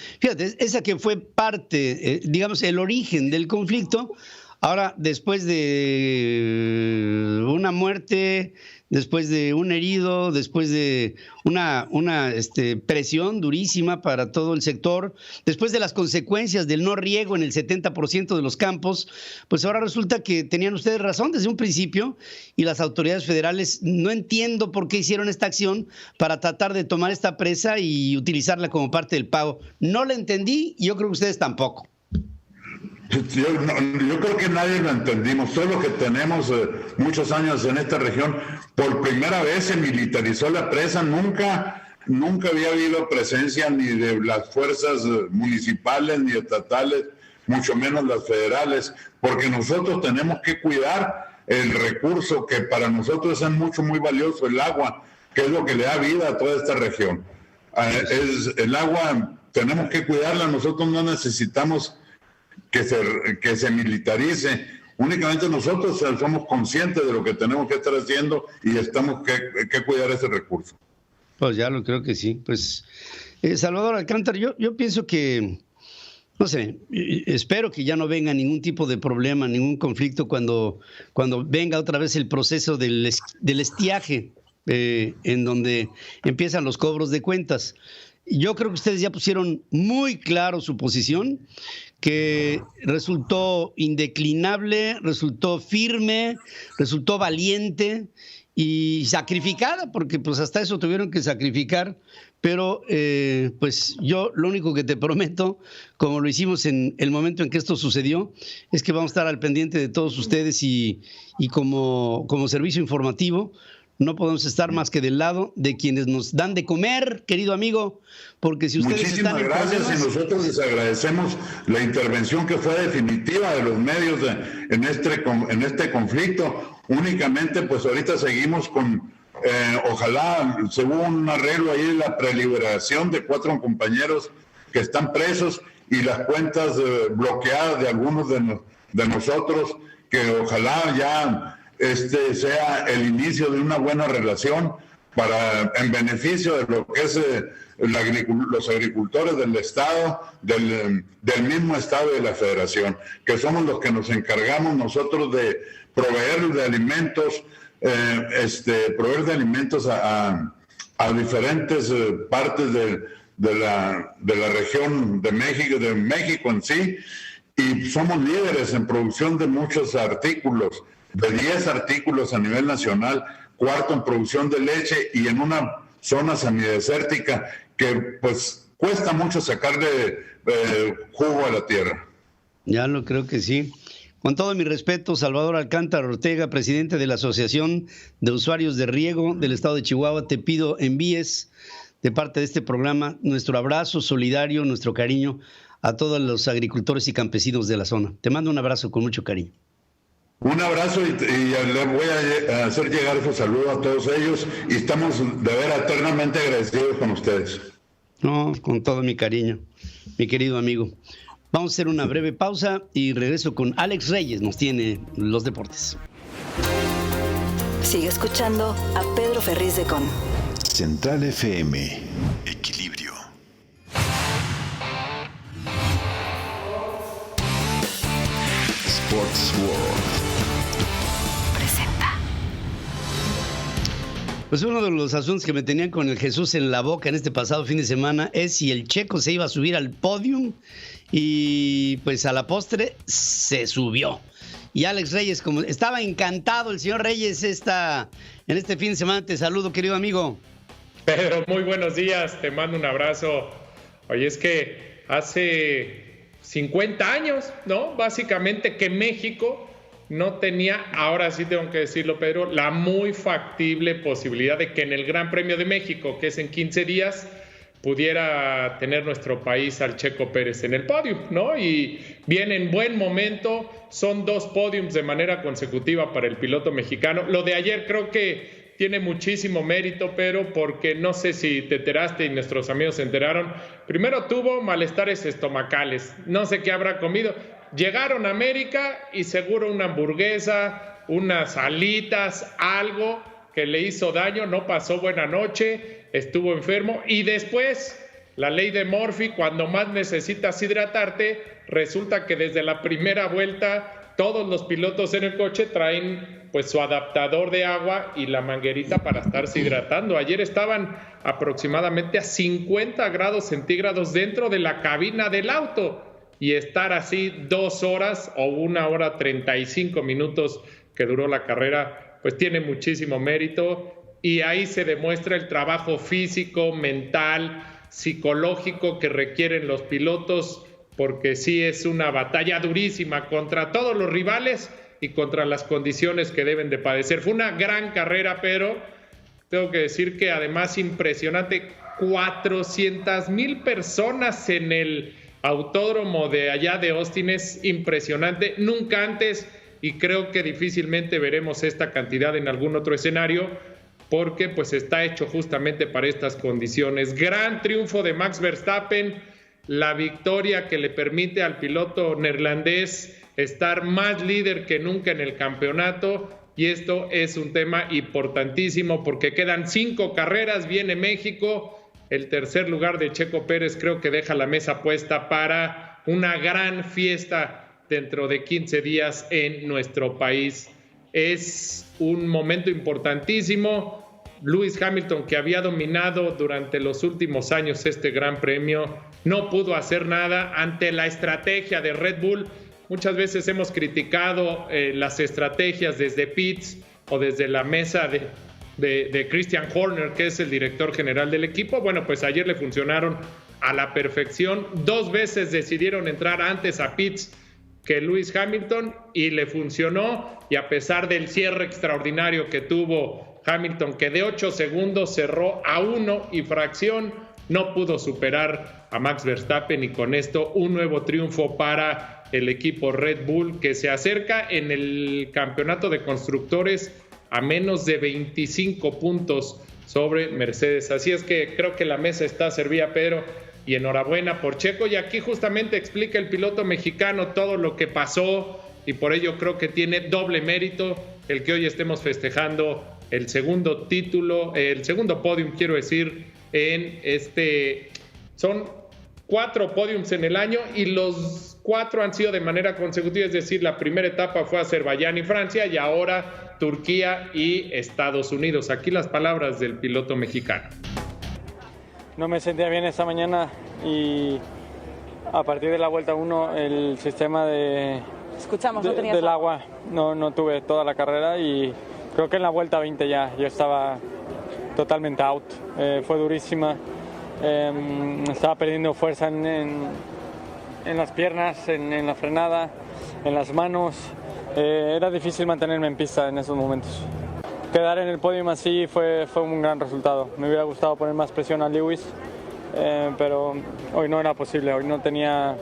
que fue parte, digamos, el origen del conflicto. Ahora, después de una muerte, después de un herido, después de una presión durísima para todo el sector, después de las consecuencias del no riego en el 70% de los campos, pues ahora resulta que tenían ustedes razón desde un principio, y las autoridades federales, no entiendo por qué hicieron esta acción para tratar de tomar esta presa y utilizarla como parte del pago. No la entendí, y yo creo que ustedes tampoco. Yo creo que nadie lo entendimos, solo que tenemos muchos años en esta región. Por primera vez se militarizó la presa, nunca había habido presencia ni de las fuerzas municipales ni estatales, mucho menos las federales, porque nosotros tenemos que cuidar el recurso que para nosotros es muy valioso, el agua, que es lo que le da vida a toda esta región. El agua tenemos que cuidarla, nosotros no necesitamos que se militarice. Únicamente nosotros somos conscientes de lo que tenemos que estar haciendo y estamos que cuidar ese recurso. Pues ya lo creo que sí. Pues Salvador Alcántara, yo pienso que, no sé, espero que ya no venga ningún tipo de problema, ningún conflicto cuando venga otra vez el proceso del estiaje, en donde empiezan los cobros de cuentas. Yo creo que ustedes ya pusieron muy claro su posición, que resultó indeclinable, resultó firme, resultó valiente y sacrificada, porque pues hasta eso tuvieron que sacrificar. Pero pues yo lo único que te prometo, como lo hicimos en el momento en que esto sucedió, es que vamos a estar al pendiente de todos ustedes y como servicio informativo no podemos estar más que del lado de quienes nos dan de comer, querido amigo, porque si ustedes Muchísimas están en gracias, problemas, y nosotros les agradecemos la intervención que fue definitiva de los medios en este conflicto. Únicamente, pues ahorita seguimos con, ojalá se hubo un arreglo ahí, la preliberación de 4 compañeros que están presos y las cuentas bloqueadas de algunos de nosotros, que ojalá ya sea el inicio de una buena relación en beneficio de lo que es los agricultores del Estado, del mismo Estado y de la Federación, que somos los que nos encargamos nosotros de proveer de alimentos, a diferentes partes de la región de México en sí, y somos líderes en producción de muchos artículos, de 10 artículos a nivel nacional, cuarto en producción de leche y en una zona semidesértica que pues cuesta mucho sacarle jugo a la tierra. Ya lo creo que sí. Con todo mi respeto, Salvador Alcántara Ortega, presidente de la Asociación de Usuarios de Riego del Estado de Chihuahua, te pido envíes de parte de este programa nuestro abrazo solidario, nuestro cariño a todos los agricultores y campesinos de la zona. Te mando un abrazo con mucho cariño. Un abrazo y le voy a hacer llegar ese saludo a todos ellos y estamos de veras eternamente agradecidos con ustedes. No, con todo mi cariño, mi querido amigo. Vamos a hacer una breve pausa y regreso con Alex Reyes, nos tiene los deportes. Sigue escuchando a Pedro Ferriz de Con. Central FM, equilibrio. Sports World presenta. Pues uno de los asuntos que me tenían con el Jesús en la boca en este pasado fin de semana es si el Checo se iba a subir al podium, y pues a la postre se subió. Y Alex Reyes, como estaba encantado el señor Reyes en este fin de semana. Te saludo, querido amigo. Pedro, muy buenos días, te mando un abrazo. Oye, es que hace 50 años, ¿no? Básicamente que México no tenía, ahora sí tengo que decirlo, Pedro, la muy factible posibilidad de que en el Gran Premio de México, que es en 15 días, pudiera tener nuestro país al Checo Pérez en el podio, ¿no? Y viene en buen momento, son 2 podiums de manera consecutiva para el piloto mexicano. Lo de ayer creo que tiene muchísimo mérito, pero porque no sé si te enteraste y nuestros amigos se enteraron, primero tuvo malestares estomacales, no sé qué habrá comido. Llegaron a América y seguro una hamburguesa, unas alitas, algo que le hizo daño, no pasó buena noche, estuvo enfermo y después la ley de Murphy, cuando más necesitas hidratarte, resulta que desde la primera vuelta todos los pilotos en el coche traen pues su adaptador de agua y la manguerita para estarse hidratando. Ayer estaban aproximadamente a 50 grados centígrados dentro de la cabina del auto y estar así 2 horas o 1 hora 35 minutos que duró la carrera, pues tiene muchísimo mérito y ahí se demuestra el trabajo físico, mental, psicológico que requieren los pilotos, porque sí es una batalla durísima contra todos los rivales y contra las condiciones que deben de padecer. Fue una gran carrera, pero tengo que decir que además impresionante, 400,000 personas en el autódromo de allá de Austin, es impresionante, nunca antes, y creo que difícilmente veremos esta cantidad en algún otro escenario, porque pues está hecho justamente para estas condiciones. Gran triunfo de Max Verstappen, la victoria que le permite al piloto neerlandés estar más líder que nunca en el campeonato, y esto es un tema importantísimo porque quedan 5 carreras, viene México, el tercer lugar de Checo Pérez creo que deja la mesa puesta para una gran fiesta dentro de 15 días en nuestro país. Es un momento importantísimo. Lewis Hamilton, que había dominado durante los últimos años este Gran Premio, no pudo hacer nada ante la estrategia de Red Bull. Muchas veces hemos criticado las estrategias desde pits o desde la mesa de Christian Horner, que es el director general del equipo. Bueno, pues ayer le funcionaron a la perfección. 2 veces decidieron entrar antes a pits que Lewis Hamilton y le funcionó, y a pesar del cierre extraordinario que tuvo Hamilton, que de 8 segundos cerró a 1 y fracción, no pudo superar a Max Verstappen, y con esto un nuevo triunfo para el equipo Red Bull, que se acerca en el campeonato de constructores a menos de 25 puntos sobre Mercedes. Así es que creo que la mesa está servida, Pedro, y enhorabuena por Checo. Y aquí justamente explica el piloto mexicano todo lo que pasó, y por ello creo que tiene doble mérito el que hoy estemos festejando el segundo podium, quiero decir, son 4 podiums en el año y los 4 han sido de manera consecutiva, es decir, la primera etapa fue Azerbaiyán y Francia y ahora Turquía y Estados Unidos. Aquí las palabras del piloto mexicano. No me sentía bien esta mañana y a partir de la vuelta 1 el sistema del agua no tuve toda la carrera y creo que en la vuelta 20 ya yo estaba totalmente out. Fue durísima. Estaba perdiendo fuerza en las piernas, en la frenada, en las manos. Era difícil mantenerme en pista en esos momentos. Quedar en el podio así fue un gran resultado. Me hubiera gustado poner más presión a Lewis, pero hoy no era posible. Hoy no tenía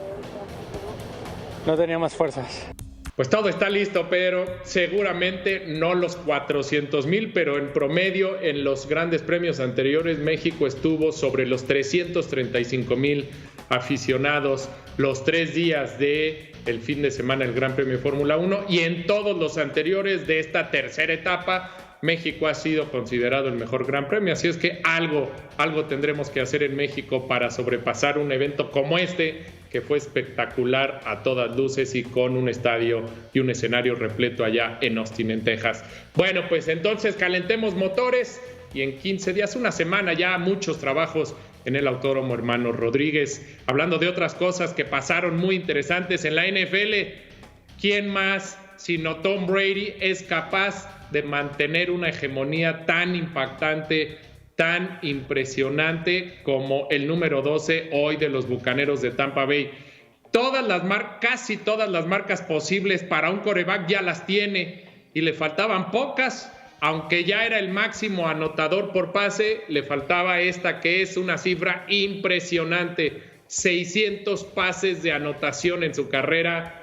más fuerzas. Pues todo está listo, pero seguramente no los 400,000, pero en promedio en los grandes premios anteriores México estuvo sobre los 335,000 aficionados los 3 días del fin de semana del Gran Premio de Fórmula 1 y en todos los anteriores de esta tercera etapa México ha sido considerado el mejor Gran Premio, así es que algo tendremos que hacer en México para sobrepasar un evento como este, que fue espectacular a todas luces y con un estadio y un escenario repleto allá en Austin, en Texas. Bueno, pues entonces calentemos motores y en 15 días, una semana ya, muchos trabajos en el Autódromo Hermanos Rodríguez. Hablando de otras cosas que pasaron muy interesantes en la NFL, ¿quién más sino Tom Brady es capaz de mantener una hegemonía tan impactante, tan impresionante como el número 12 hoy de los Bucaneros de Tampa Bay? Casi todas las marcas posibles para un quarterback ya las tiene y le faltaban pocas, aunque ya era el máximo anotador por pase, le faltaba esta que es una cifra impresionante, 600 pases de anotación en su carrera.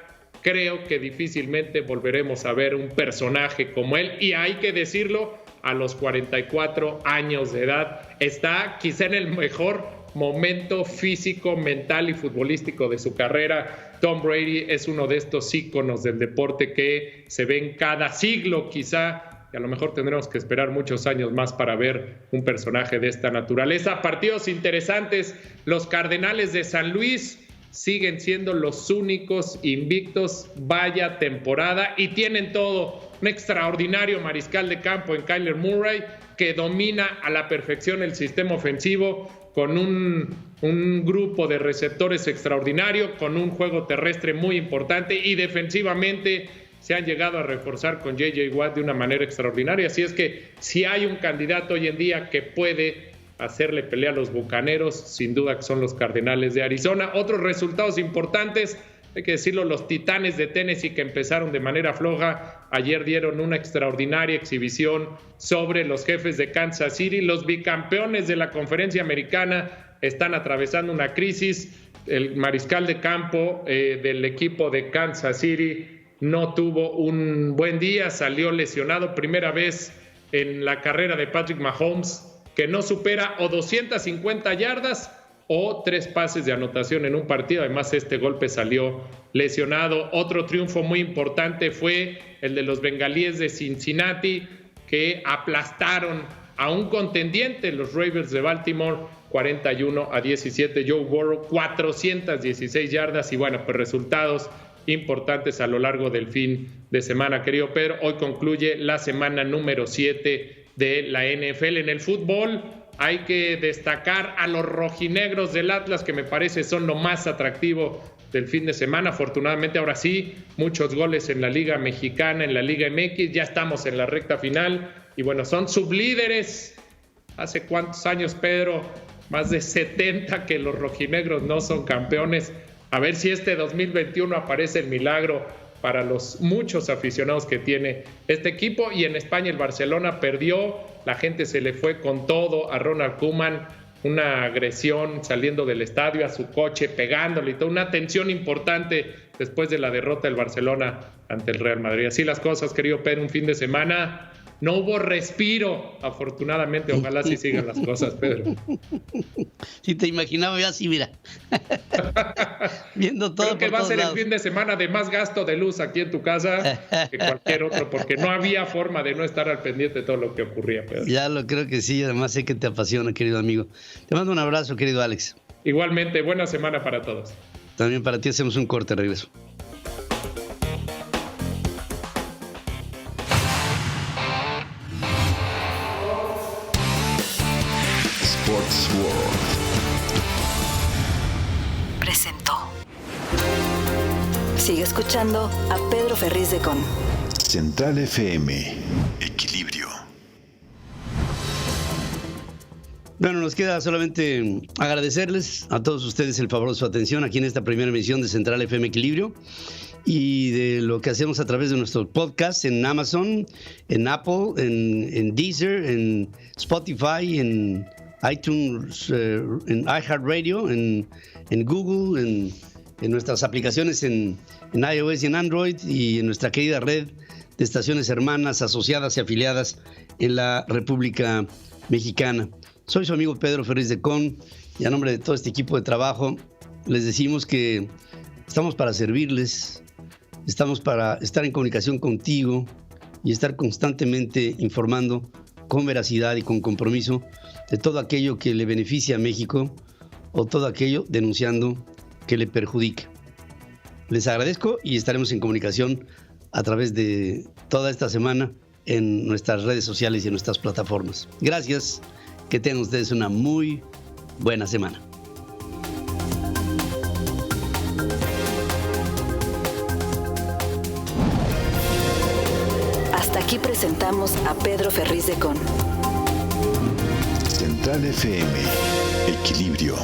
Creo que difícilmente volveremos a ver un personaje como él, y hay que decirlo, a los 44 años de edad está quizá en el mejor momento físico, mental y futbolístico de su carrera. Tom Brady es uno de estos íconos del deporte que se ven cada siglo quizá, y a lo mejor tendremos que esperar muchos años más para ver un personaje de esta naturaleza. Partidos interesantes, los Cardenales de San Luis siguen siendo los únicos invictos, vaya temporada, y tienen todo. Un extraordinario mariscal de campo en Kyler Murray, que domina a la perfección el sistema ofensivo, con un grupo de receptores extraordinario, con un juego terrestre muy importante, y defensivamente se han llegado a reforzar con J.J. Watt de una manera extraordinaria. Así es que si hay un candidato hoy en día que puede hacerle pelea a los Bucaneros, sin duda que son los Cardenales de Arizona. Otros resultados importantes, hay que decirlo, los Titanes de Tennessee, que empezaron de manera floja, ayer dieron una extraordinaria exhibición sobre los Jefes de Kansas City. Los bicampeones de la Conferencia Americana están atravesando una crisis. El mariscal de campo del equipo de Kansas City no tuvo un buen día, salió lesionado, primera vez en la carrera de Patrick Mahomes que no supera o 250 yardas o 3 pases de anotación en un partido. Además, este golpe salió lesionado. Otro triunfo muy importante fue el de los Bengalíes de Cincinnati, que aplastaron a un contendiente, los Ravens de Baltimore, 41-17. Joe Burrow, 416 yardas. Y bueno, pues resultados importantes a lo largo del fin de semana, querido Pedro. Hoy concluye la semana número 7 de la NFL. En el fútbol hay que destacar a los rojinegros del Atlas, que me parece son lo más atractivo del fin de semana. Afortunadamente, ahora sí, muchos goles en la Liga Mexicana, en la Liga MX, ya estamos en la recta final, y bueno, son sublíderes. ¿Hace cuántos años, Pedro? Más de 70 que los rojinegros no son campeones. A ver si este 2021 aparece el milagro para los muchos aficionados que tiene este equipo. Y en España el Barcelona perdió, la gente se le fue con todo a Ronald Koeman, una agresión saliendo del estadio a su coche, pegándole y todo, una tensión importante después de la derrota del Barcelona ante el Real Madrid. Así las cosas, querido Pedro, un fin de semana No hubo respiro, afortunadamente. Ojalá sí sigan las cosas, Pedro. Si te imaginaba yo así, mira. Viendo todo. Creo que va a ser el fin de semana de más gasto de luz aquí en tu casa que cualquier otro, porque no había forma de no estar al pendiente de todo lo que ocurría, Pedro. Ya lo creo que sí, además sé que te apasiona, querido amigo. Te mando un abrazo, querido Alex. Igualmente, buena semana para todos. También para ti. Hacemos un corte, regreso. Sports World presentó. Sigue escuchando a Pedro Ferriz de Con. Central FM. Equilibrio. Bueno, nos queda solamente agradecerles a todos ustedes el favor de su atención aquí en esta primera emisión de Central FM Equilibrio y de lo que hacemos a través de nuestros podcasts en Amazon, en Apple, en Deezer, en Spotify, en iTunes, en iHeartRadio, en Google, en nuestras aplicaciones en iOS y en Android y en nuestra querida red de estaciones hermanas, asociadas y afiliadas en la República Mexicana. Soy su amigo Pedro Ferriz de Con y a nombre de todo este equipo de trabajo les decimos que estamos para servirles, estamos para estar en comunicación contigo y estar constantemente informando con veracidad y con compromiso de todo aquello que le beneficia a México o todo aquello denunciando que le perjudica. Les agradezco y estaremos en comunicación a través de toda esta semana en nuestras redes sociales y en nuestras plataformas. Gracias, que tengan ustedes una muy buena semana. Hasta aquí presentamos a Pedro Ferriz de Con. Central FM. Equilibrio.